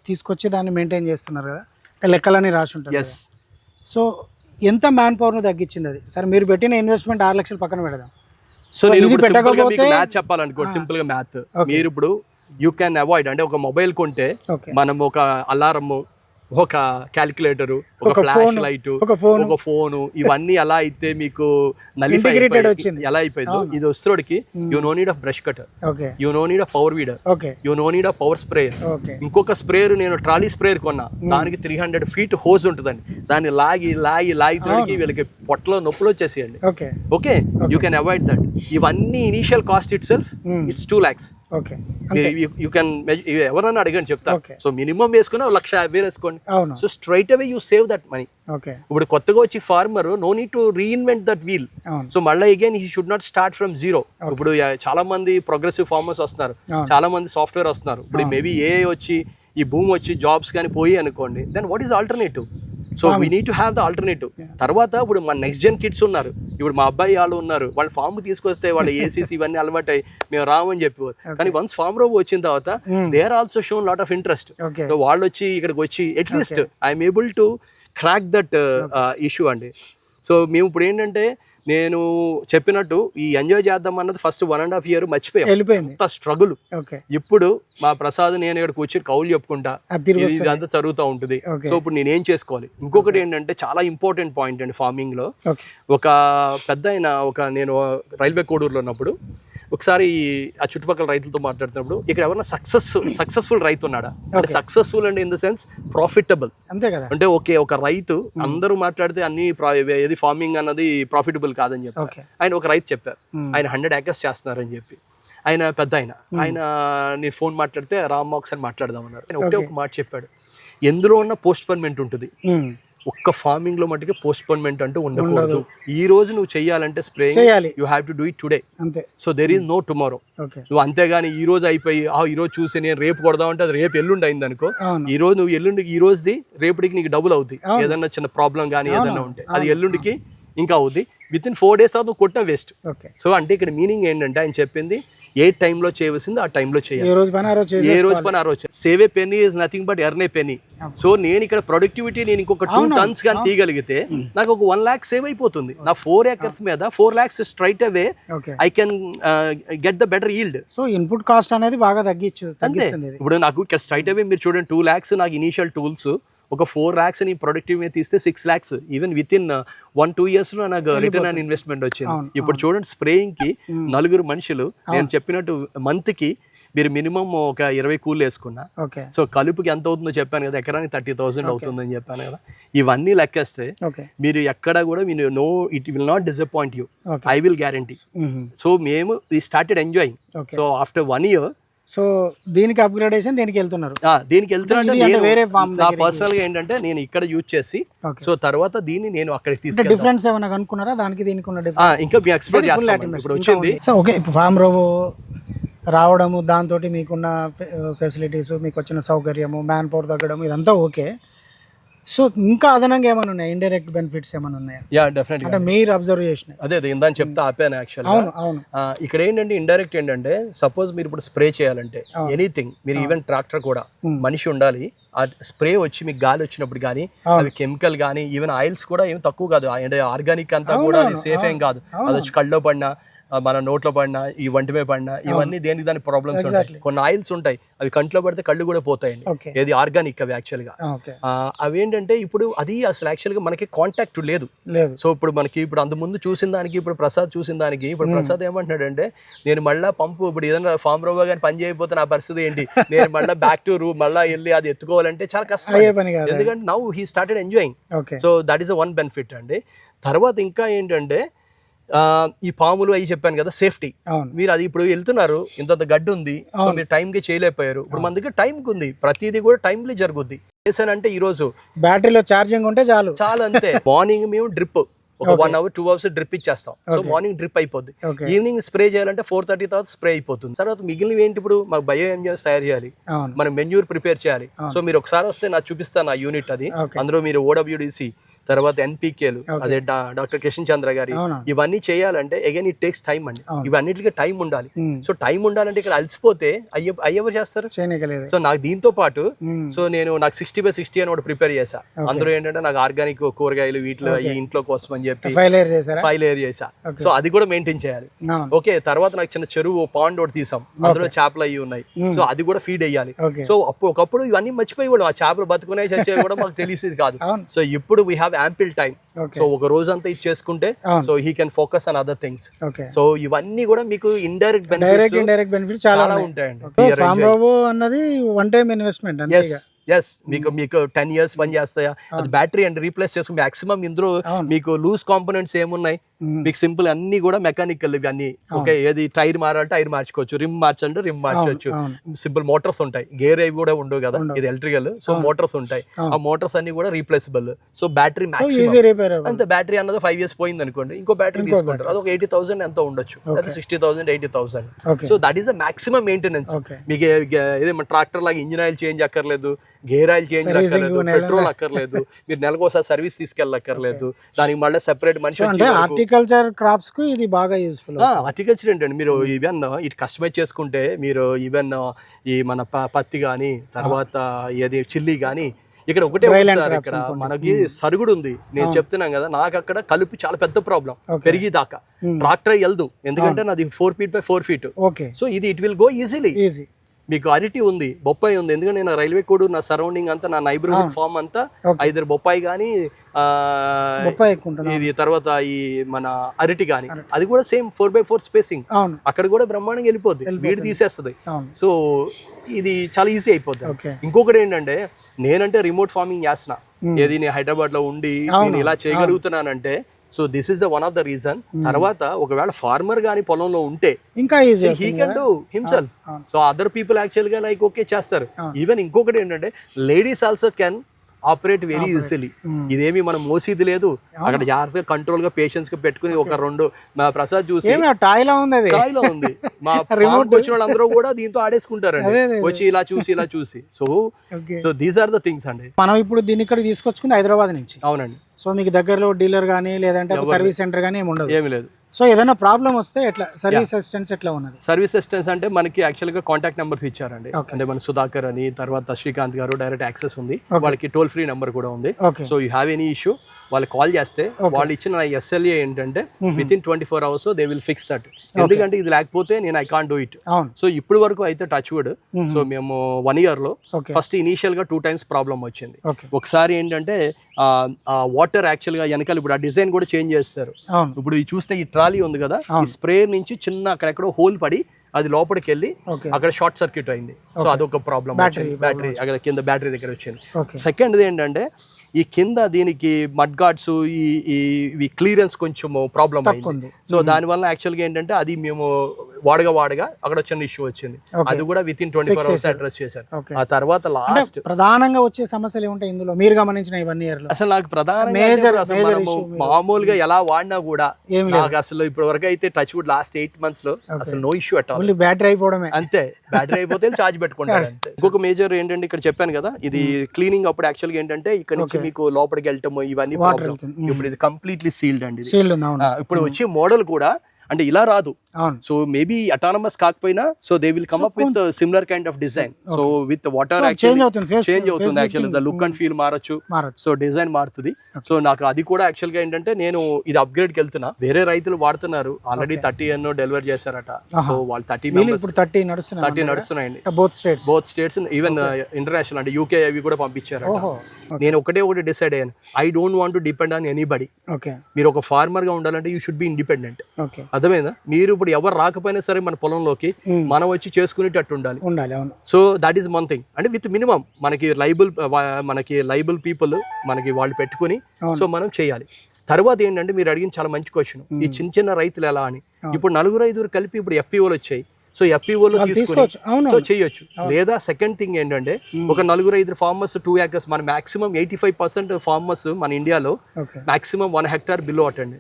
తీసుకొచ్చి దాన్ని మెయింటైన్ చేస్తున్నారు కదా, లెక్కలని రాసి ఉంటుంది. ఎస్. సో ఎంత మ్యాన్ పవర్ ను తగ్గించింది అది? సరే మీరు పెట్టిన ఇన్వెస్ట్మెంట్ 6 లక్షలు పక్కన పెడదాం. సో నేను పెట్టకపోతే మ్యాథ్ చెప్పాలనుకో, సింపుల్ గా మ్యాథ్. మీరు ఇప్పుడు యూ క్యాన్ అవాయిడ్, అంటే ఒక మొబైల్ కొంటే మనం ఒక అలారము, ఒక క్యాలిక్యులేటరు, ఒక ఫ్లాష్ లైట్, ఒక ఫోను, ఇవన్నీ ఎలా అయితే మీకు నలిఫై ఎలా అయిపోయిందో, ఇది వస్తుడికి you no need of brush cutter, you no need of power weeder, you no need of power sprayer. ఇంకొక స్ప్రేయర్ నేను ట్రాలీ స్ప్రేయర్ కొన్నా, దానికి 300 feet హోజ్ ఉంటుందండి. దాన్ని లాగి తోడికి వీళ్ళకి పొట్టలో నొప్పులు వచ్చేసేయండి. Okay, you can avoid that. ఇవన్నీ initial cost itself it's 2 lakhs. You can ఎవరన్నా అడగండి చెప్తారు. సో మినిమం వేసుకుని 1,50,000 వేసుకోండి. So straight away you save that money. ఇప్పుడు కొత్తగా వచ్చి farmer no need to reinvent that wheel. So మళ్ళీ again he should not start from zero. ఇప్పుడు చాలా మంది ప్రోగ్రెసివ్ ఫార్మర్స్ వస్తున్నారు, చాలా మంది సాఫ్ట్వేర్ వస్తున్నారు. ఇప్పుడు మేబీ ఏఐ వచ్చి ఈ భూమి వచ్చి జాబ్స్ కానీ పోయి అనుకోండి, then what is alternative? So we need to have the alternative. తర్వాత ఇప్పుడు మన నెక్స్ట్ జెన్ కిడ్స్ ఉన్నారు, ఇప్పుడు మా అబ్బాయి వాళ్ళు ఉన్నారు, వాళ్ళు ఫామ్ తీసుకొస్తే వాళ్ళ ఏసీసీ ఇవన్నీ అలవాటాయి మేము రామని చెప్పేవారు. కానీ వన్స్ ఫామ్ రోబో వచ్చిన తర్వాత they are also shown lot of interest. వాళ్ళు వచ్చి ఇక్కడికి వచ్చి at least I'm able to crack that issue అండి. సో మేము ఇప్పుడు ఏంటంటే నేను చెప్పినట్టు ఈ ఎంజాయ్ చేద్దాం అన్నది ఫస్ట్ 1.5 year మర్చిపోయాం స్ట్రగుల్. ఇప్పుడు మా ప్రసాద్ నేను ఇక్కడ కూర్చొని కౌలు చెప్పుకుంటా, ఇదంతా జరుగుతూ ఉంటుంది. సో ఇప్పుడు నేనేం చేసుకోవాలి? ఇంకొకటి ఏంటంటే చాలా ఇంపార్టెంట్ పాయింట్ అండి ఫార్మింగ్ లో. ఒక పెద్ద ఆయన నేను రైల్వే కోడూరులో ఉన్నప్పుడు ఒకసారి ఆ చుట్టుపక్కల రైతులతో మాట్లాడుతున్నప్పుడు ఇక్కడ ఎవరైనా సక్సెస్ఫుల్ రైతు ఉన్నాడా అంటే సక్సెస్ఫుల్ అంటే ఇన్ ద సెన్స్ ప్రాఫిటబుల్ అంతే కదా అంటే ఒక రైతు అందరూ మాట్లాడితే అన్ని ఏది ఫార్మింగ్ అన్నది ప్రాఫిటబుల్ కాదని చెప్పి ఆయన ఒక రైతు చెప్పారు ఆయన 100 acres చేస్తున్నారని చెప్పి ఆయన పెద్ద ఆయన నేను ఫోన్ మాట్లాడితే రామ్మ ఒకసారి మాట్లాడదామన్నారు ఆయన ఒకటే ఒక మాట చెప్పాడు ఎందులో ఉన్న పోస్ట్‌పోన్‌మెంట్ ఉంటుంది ఒక్క ఫార్మింగ్ లో మట్టుకే పోస్ట్‌పోన్‌మెంట్ అంటూ ఉండకూడదు ఈ రోజు నువ్వు చెయ్యాలంటే spraying you have to do it today అంతే so there is no tomorrow నువ్వు అంతేగాని ఈ రోజు అయిపోయి ఈ రోజు చూసి నేను రేపు కొడదామంటే అది రేపు ఎల్లుండి అయింది అనుకో ఈ రోజు నువ్వు ఎల్లుండికి ఈ రోజుది రేపటికి నీకు డబుల్ అవుతుంది ఏదన్నా చిన్న ప్రాబ్లం కానీ ఏదన్నా ఉంటే అది ఎల్లుండికి ఇంకా అవుద్ది విత్ ఇన్ 4 days తర్వాత నువ్వు కొట్టిన వేస్ట్ సో అంటే ఇక్కడ మీనింగ్ ఏంటంటే ఆయన చెప్పింది ఏ టైంలో చేయవలసింది ఆ టైంలో చేయాలి ఏ రోజు పని ఆ రోజు save a penny is nothing but earn A penny so నేను ఇక్కడ ప్రొడక్టివిటీ నేను ఇంకొక 2 tons కానీ తీయగలిగితే నాకు ఒక 1 lakh సేవ్ అయిపోతుంది నా 4 acres మీద 4 lakhs straight away I can get the better yield so input cost అనేది బాగా అంతే ఇప్పుడు నాకు ఇక్కడ స్ట్రైట్ అవే మీరు చూడండి 2 lakhs నాకు ఇనిషియల్ టూల్స్ ఒక 4 lakhs ని ప్రొడక్టివ్ మీద తీస్తే 6 lakhs even with in 1-2 years లో నాకు రిటర్న్ ఆన్ ఇన్వెస్ట్మెంట్ వచ్చింది ఇప్పుడు చూడండి స్ప్రేయింగ్ కి 4 మనుషులు నేను చెప్పినట్టు మంత్ కి మీరు మినిమం ఒక 20 కూలు వేసుకున్నా సో కలుపుకి ఎంత అవుతుందో చెప్పాను కదా ఎకరానికి 30,000 అవుతుందని చెప్పాను కదా ఇవన్నీ లెక్కేస్తే మీరు ఎక్కడ కూడా మీరు know it will not disappoint you I will guarantee so మేము we started enjoying so after 1 year so దీనికి అప్గ్రేడేషన్ దీనికి వెళ్తున్నారు వేరే నా పర్సనల్ గా ఏంటంటే నేను ఇక్కడ యూజ్ చేసి సో తర్వాత దీన్ని నేను అక్కడికి తీసుకెళ్ళి డిఫరెన్స్ ఏమైనా కనుక్కున్నారా దానికి దీనికి ఉన్న డిఫరెన్స్ ఇంకా మీ ఎక్స్ప్లోర్ చేస్తాం ఇప్పుడు వచ్చింది సో ఓకే ఇప్పుడు ఫామ్ రోబో రావడము దాంతో మీకున్న ఫెసిలిటీస్ మీకు వచ్చిన సౌకర్యము మ్యాన్ పవర్ తగ్గడం ఇదంతా ఓకే సో ఇంకా అదనంగా ఏమైనా ఉన్నాయి ఇండైరెక్ట్ బెనిఫిట్స్ ఏమైనా ఉన్నాయా యా డెఫినెట్లీ అంటే మీరు అబ్జర్వ్ చేసిన అదే ఇందాని చెప్తా ఆపాను యాక్చువల్గా ఇక్కడ ఏంటంటే ఇండైరెక్ట్ ఏంటంటే సపోజ్ మీరు ఇప్పుడు స్ప్రే చేయాలంటే ఎనీథింగ్ మీరు ఈవెన్ ట్రాక్టర్ కూడా మనిషి ఉండాలి ఆ స్ప్రే వచ్చి మీకు గాలి వచ్చినప్పుడు కానీ అవి కెమికల్ కానీ ఈవెన్ ఆయిల్స్ కూడా ఏం తక్కువ కాదు అంటే ఆర్గానిక్ అంతా కూడా అది సేఫ్ ఏం కాదు అది వచ్చి కళ్ళలో పడినా మన నోట్లో పడినా ఈ వంటి మీద పడినా ఇవన్నీ దేనికి దానికి ప్రాబ్లమ్స్ ఉంటాయి కొన్ని ఆయిల్స్ ఉంటాయి అవి కంట్లో పడితే కళ్ళు కూడా పోతాయండి ఏది ఆర్గానిక్ అవి యాక్చువల్ గా అవి ఏంటంటే ఇప్పుడు అది అసలు యాక్చువల్ గా మనకి కాంటాక్ట్ లేదు సో ఇప్పుడు మనకి ఇప్పుడు అంత ముందు చూసిన దానికి ఇప్పుడు ప్రసాద్ చూసిన దానికి ఇప్పుడు ప్రసాద్ ఏమంటున్నాడంటే నేను మళ్ళీ పంపు ఇప్పుడు ఏదైనా ఫామ్ రోబో కానీ పని చేయకపోతే నా పరిస్థితి ఏంటి నేను మళ్ళీ బ్యాక్ టు రూమ్ మళ్ళీ వెళ్ళి అది ఎత్తుకోవాలంటే చాలా కష్టం ఎందుకంటే now he started enjoying so that is one benefit అండి తర్వాత ఇంకా ఏంటంటే ఈ పాములు అవి చెప్పాను కదా సేఫ్టీ మీరు అది ఇప్పుడు వెళ్తున్నారు ఇంత గడ్డి ఉంది సో మీరు టైం కి చేయలేకపోయారు ఇప్పుడు మన దగ్గర టైం కి ఉంది ప్రతిదీ కూడా టైంలీ జరుగుద్ది చేశానంటే ఈ రోజు బ్యాటరీలో ఛార్జింగ్ ఉంటే చాలు అంతే మార్నింగ్ మేము డ్రిప్ ఒక 1 hour 2 hours డ్రిప్ ఇచ్చేస్తాం సో మార్నింగ్ డ్రిప్ అయిపోద్ది ఈవినింగ్ స్ప్రే చేయాలంటే 4:30 తర్వాత స్ప్రే అయిపోతుంది తర్వాత మిగిలినవి ఏంటి ఇప్పుడు మాకు బయో ఎంజాయ్స్ తయారు చేయాలి మనం మెన్యూర్ ప్రిపేర్ చేయాలి సో మీరు ఒకసారి వస్తే నాకు చూపిస్తాను ఆ యూనిట్ అది అందులో మీరు ఓడబ్ల్యూడిసి తర్వాత ఎన్పీకేలు అదే డాక్టర్ కిషన్ చంద్ర గారి ఇవన్నీ చేయాలంటే అగైన్ ఇట్ టేక్స్ టైం అండి ఇవన్నిటికీ టైం ఉండాలి సో టైం ఉండాలంటే ఇక్కడ అలసిపోతే అయ్యెవరు చేస్తారు సో నాకు దీంతో పాటు సో నేను నాకు 60/60 అని ఒకటి ప్రిపేర్ చేశా అందులో ఏంటంటే నాకు ఆర్గానిక్ కూరగాయలు వీటిలో ఈ ఇంట్లో కోసం అని చెప్పి 5 layer చేశా సో అది కూడా మెయింటైన్ చేయాలి ఓకే తర్వాత నాకు చిన్న చెరువు పాండ్ ఒకటి తీసాం అందులో చేపలు అవి ఉన్నాయి సో అది కూడా ఫీడ్ అయ్యాలి సో ఒకప్పుడు ఇవన్నీ మర్చిపోయి కూడా ఆ చేపలు బతుకునే చచ్చేవి కూడా మాకు తెలిసేది కాదు సో ఇప్పుడు we have ample time so ఒక రోజు అంతా ఇది చేసుకుంటే so he can focus on other things so ఇవన్నీ కూడా మీకు ఇండైరెక్ట్ బెనిఫిట్స్ చాలా ఉంటాయండి ఫామ్ రోబో అన్నది వన్ టైం ఇన్వెస్ట్మెంట్ ఎస్ మీకు 10 years పని చేస్తాయా అది బ్యాటరీ అండ్ రీప్లేస్ చేసుకుని మాక్సిమం ఇందులో మీకు లూజ్ కాంపోనెంట్స్ ఏమున్నాయి మీకు సింపుల్ అన్ని కూడా మెకానికల్ ఇవన్నీ ఓకే ఏది టైర్ మారాలంటే టైర్ మార్చుకోవచ్చు రిమ్ మార్చాలంటే రిమ్ మార్చవచ్చు సింపుల్ మోటార్స్ ఉంటాయి గేర్ అవి కూడా ఉండవు కదా ఇది ఎలక్ట్రికల్ సో మోటార్స్ ఉంటాయి ఆ మోటార్స్ అన్ని కూడా రీప్లేసబుల్ సో బ్యాటరీ అంతే బ్యాటరీ అన్నది 5 years పోయింది అనుకోండి ఇంకో బ్యాటరీ తీసుకుంటారు అది ఒక 80,000 ఎంతో ఉండొచ్చు అది 60,000 80,000 so that is the maximum maintenance మీకు ఏదేమో ట్రాక్టర్ లాగా ఇంజిన్ ఆయిల్ చేంజ్ అక్కర్లేదు గేర్ ఆయిల్ చేంజ్ అక్కర్లేదు పెట్రోల్ అక్కర్లేదు మీరు నెలకు ఒకసారి సర్వీస్ తీసుకెళ్ళక్కర్లేదు దానికి మళ్ళీ సెపరేట్ మనిషి హార్టికల్చర్ క్రాప్స్ కు ఇది బాగా యూస్ఫుల్ హార్టికల్చర్ ఏంటండి మీరు ఈవెన్ ఇటు కస్టమైజ్ చేసుకుంటే మీరు ఈవెన్ ఈ మన పత్తి కానీ తర్వాత ఏది చిల్లీ కానీ ఇక్కడ ఒకటే ఇక్కడ మనకి సరుగుడు ఉంది నేను చెప్తున్నాను కదా నాకు అక్కడ కలుపు చాలా పెద్ద ప్రాబ్లం పెరిగి దాకా ట్రాక్టర్ వెళ్దు ఎందుకంటే నాది 4 feet by 4 feet సో ఇది ఇట్ విల్ గో ఈజీలీ మీకు అరటి ఉంది, బొప్పాయి ఉంది. ఎందుకంటే నేను రైల్వే కోడ్ నా సరౌండింగ్ అంతా నా నైబర్హుడ్ ఫామ్ అంతా ఐదర్ బొప్పాయి కానీ ఇది తర్వాత ఈ మన అరటి కానీ అది కూడా సేమ్ 4x4 స్పేసింగ్, అక్కడ కూడా బ్రహ్మాండంగా వెళ్ళిపోద్ది, వీడి తీసేస్తుంది. సో ఇది చాలా ఈజీ అయిపోద్ది. ఇంకొకటి ఏంటంటే నేనంటే రిమోట్ ఫార్మింగ్ చేస్తున్నా, ఏది నేను హైదరాబాద్ లో ఉండి నేను ఇలా చేయగలుగుతున్నానంటే so this is the one of the reason. తర్వాత ఒకవేళ ఫార్మర్ గానీ పొలంలో ఉంటే ఇంకా easy he can do himself. So other people actual గా లైక్ ఓకే చేస్తారు. ఈవెన్ ఇంకొకటి ఏంటంటే ladies also can operate very easily. ఇదేమి మనం మోసేది లేదు, అక్కడ జాగ్రత్తగా కంట్రోల్ గా పేషెన్స్ గా పెట్టుకుని ఒక రెండు మా ప్రసాద్ చూసి టాయ్లో ఉంది మా ఫార్మ్ వచ్చిన వాళ్ళందరూ కూడా దీంతో ఆడేసుకుంటారండి, వచ్చి ఇలా చూసి. So these are the things అండి. మనం ఇప్పుడు దీన్ని ఇక్కడ తీసుకొచ్చుకుంది హైదరాబాద్ నుంచి. అవునండి. సో మీకు దగ్గరలో డీలర్ కానీ లేదంటే సర్వీస్ సెంటర్ కానీ ఏమి లేదు. సో ఏదైనా ప్రాబ్లం వస్తే ఎట్లా సర్వీస్ అసిస్టెన్స్ ఎట్లా ఉన్నది? సర్వీస్ అసిస్టెన్స్ అంటే మనకి యాక్చువల్ గా కాంటాక్ట్ నెంబర్స్ ఇచ్చారండి. అంటే మన సుధాకర్ అని, తర్వాత శ్రీకాంత్ గారు డైరెక్ట్ యాక్సెస్ ఉంది, వాళ్ళకి టోల్ ఫ్రీ నెంబర్ కూడా ఉంది. So you have any issue వాళ్ళు కాల్ చేస్తే వాళ్ళు ఇచ్చిన SLA ఏంటంటే with in 24 hours they will fix that. ఎందుకంటే ఇది లేకపోతే నేను I can't do it. So ఇప్పుడు వరకు అయితే టచ్ వుడ్, సో మేము 1 year లో ఫస్ట్ ఇనీషియల్ గా 2 times ప్రాబ్లం వచ్చింది. ఒకసారి ఏంటంటే వాటర్ యాక్చువల్ గా వెనకాల ఇప్పుడు ఆ డిజైన్ కూడా చేంజ్ చేస్తారు. ఇప్పుడు చూస్తే ఈ ట్రాలీ ఉంది కదా, ఈ స్ప్రేయర్ నుంచి చిన్న అక్కడెక్కడో హోల్ పడి అది లోపలికి వెళ్ళి అక్కడ షార్ట్ సర్క్యూట్ అయింది. సో అదొక ప్రాబ్లం, బ్యాటరీ అక్కడ కింద బ్యాటరీ దగ్గర వచ్చింది. సెకండ్ ఏంటంటే ఈ కింద దీనికి మడ్ గార్డ్స్ ఈ క్లియరెన్స్ కొంచెం ప్రాబ్లం అయింది. సో దాని వల్ల యాక్చువల్ గా ఏంటంటే అది మేము వాడగా అక్కడ చిన్న ఇష్యూ వచ్చింది, అది కూడా విత్ ఇన్ 24 hours అడ్రస్ చేశారు. ఆ తర్వాత లాస్ట్ ప్రధానంగా వచ్చే సమస్యలు ఏముంటాయి ఇందులో మీరు గమనించిన ఈ 1 year లో? అసలు నాకు ప్రధానంగా మామూలుగా ఎలా వాడినా కూడా నాకు అసలు ఇప్పటి వరకు అయితే టచ్ వుడ్ లాస్ట్ 8 months లో అసలు no issue at all. Battery అయిపోవడమే అంతే, బ్యాటరీ అయిపోతే చార్జ్ పెట్టుకుంటారు అంతే. ఇంకొక మేజర్ ఏంటంటే ఇక్కడ చెప్పాను కదా, ఇది క్లీనింగ్ అప్పుడు యాక్చువల్ గా ఏంటంటే ఇక్కడ నుంచి మీకు లోపలికి వెళ్ళటము ఇవన్నీ ప్రాబ్లం. ఇప్పుడు ఇది కంప్లీట్లీ సీల్డ్ అండి. ఇప్పుడు వచ్చే మోడల్ కూడా అంటే ఇలా రాదు. సో మేబీ అటానమస్ కాకపోయినా so they will come up with similar kind of design. So with water change అవుతుంది actually, the look and feel మారచ్చు, సో డిజైన్ మారుతుంది. సో నాకు అది కూడా యాక్చువల్ గా ఏంటంటే నేను ఇది అప్గ్రేడ్ కి వెళ్తున్నా. వేరే రైతులు వాడుతున్నారు ఆల్రెడీ 30 ఎన్నో డెలివరీ చేశారట. సో వాళ్ళు 30 నడుస్తున్నాయండి బోత్ స్టేట్స్, ఈవెన్ ఇంటర్నేషనల్ అంటే UK అవి కూడా పంపించారు. నేను ఒకటి డిసైడ్ అయ్యాను, I don't want to depend on anybody. మీరు ఒక ఫార్మర్ గా ఉండాలంటే యూ షుడ్ బి ఇండిపెండెంట్. అర్థమైందా? మీరు ఇప్పుడు ఎవరు రాకపోయినా సరే మన పొలంలోకి మనం వచ్చి చేసుకునేటట్టు ఉండాలి. So that is one thing. అంటే విత్ మినిమం మనకి లైబుల్ పీపుల్ మనకి వాళ్ళు పెట్టుకుని సో మనం చేయాలి. తర్వాత ఏంటంటే మీరు అడిగిన చాలా మంచి క్వశ్చన్, ఈ చిన్న రైతులు ఎలా అని. ఇప్పుడు 4-5 కలిపి ఇప్పుడు FPOలు వచ్చాయి. సో FPOలో తీసుకుని సో చేయొచ్చు. లేదా సెకండ్ థింగ్ ఏంటంటే ఒక 4-5 ఫార్మర్స్ 2 acres, మన మాక్సిమం 85% ఫార్మర్స్ మన ఇండియాలో మాక్సిమం 1 hectare బిలో అటండి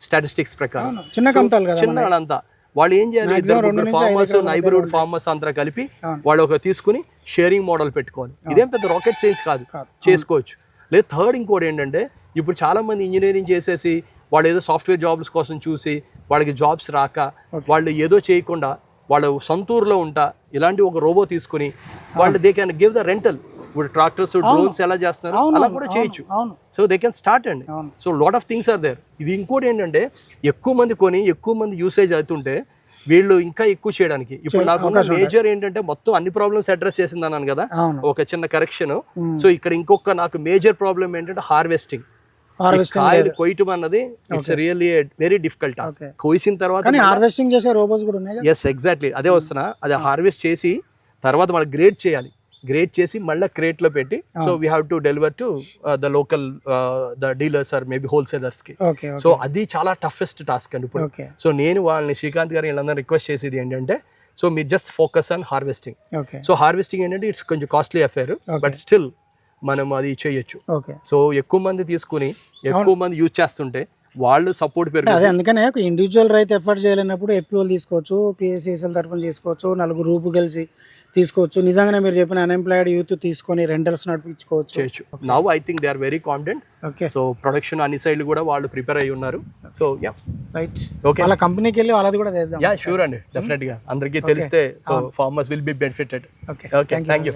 స్టాటిస్టిక్స్ ప్రకారం. చిన్న వాళ్ళంతా వాళ్ళు ఏం చేయాలి, 2 ఫార్మర్స్ నైబర్హుడ్ ఫార్మర్స్ అంతా కలిపి వాళ్ళు ఒక తీసుకుని షేరింగ్ మోడల్ పెట్టుకోవాలి. ఇదేం పెద్ద రాకెట్ సైన్స్ కాదు, చేసుకోవచ్చు. లేదా థర్డ్ ఇంకోటి ఏంటంటే ఇప్పుడు చాలా మంది ఇంజనీరింగ్ చేసేసి వాళ్ళు ఏదో సాఫ్ట్వేర్ జాబ్స్ కోసం చూసి వాళ్ళకి జాబ్స్ రాక వాళ్ళు ఏదో చేయకుండా వాళ్ళు సొంతూరులో ఉంటా ఇలాంటి ఒక రోబో తీసుకుని వాళ్ళు they can give the rental. ఇప్పుడు ట్రాక్టర్స్ డ్రోన్స్ ఎలా చేస్తున్నారు అలా కూడా చేయొచ్చు. సో దే కెన్ స్టార్ట్ అండి. So lot of things are there. ఇది ఇంకోటి ఏంటంటే ఎక్కువ మంది కొని ఎక్కువ మంది యూసేజ్ అవుతుంటే వీళ్ళు ఇంకా ఎక్కువ చేయడానికి. ఇప్పుడు నాకు మేజర్ ఏంటంటే మొత్తం అన్ని ప్రాబ్లమ్స్ అడ్రస్ చేసింది అన్నాను కదా, ఒక చిన్న కరెక్షన్. సో ఇక్కడ ఇంకొక నాకు మేజర్ ప్రాబ్లం ఏంటంటే హార్వెస్టింగ్. కాయలు కొయ్యటం అన్నది it's really very difficult task. కోసిన తర్వాత హార్వెస్టింగ్ చేసే రోబోస్ కూడా ఉన్నాయి. ఎస్ ఎగ్జాక్ట్లీ అదే వస్తున్నా. అది హార్వెస్ట్ చేసి తర్వాత మనం గ్రేడ్ చేయాలి. గ్రేడ్ చేసి మళ్ళీ క్రేట్ లో పెట్టి so we have to deliver to the local the dealers or maybe wholesalers కి. సో అది చాలా టఫెస్ట్ టాస్క్ అండి ఇప్పుడు. సో నేను వాళ్ళని శ్రీకాంత్ గారు వీళ్ళందరూ రిక్వెస్ట్ చేసేది ఏంటంటే సో మీరు just focus on harvesting. So harvesting ఏంటంటే ఇట్స్ కొంచెం కాస్ట్లీ అఫేర్, బట్ స్టిల్ మనం అది చేయొచ్చు. సో ఎక్కువ మంది తీసుకుని ఎక్కువ మంది యూజ్ చేస్తుంటే వాళ్ళు సపోర్ట్ పెరుగుతుంది. అదే అందుకనే ఇండివిజువల్ రైతు ఎఫర్ట్ చేయలేనప్పుడు FPOలు తీసుకోవచ్చు, PSCSL తరఫున తీసుకోవచ్చు, 4 రూపు కలిసి తీసుకోవచ్చు. నిజంగానే మీరు చెప్పిన అన్ఎంప్లాయిడ్ యూత్ తీసుకొని రెంటల్స్ నడిపించుకోవచ్చు. Now I think they are very confident. So production అన్ని సైడ్లు కూడా వాళ్ళు ప్రిపేర్ అయ్యి ఉన్నారు. So ya right, okay. వాళ్ళ కంపెనీకి వెళ్ళి వాళ్ళది కూడా చేద్దాం. యా షూర్ అండి, డెఫినెట్ గా అందరికీ తెలిస్తే so farmers will be benefited. Okay, thank you.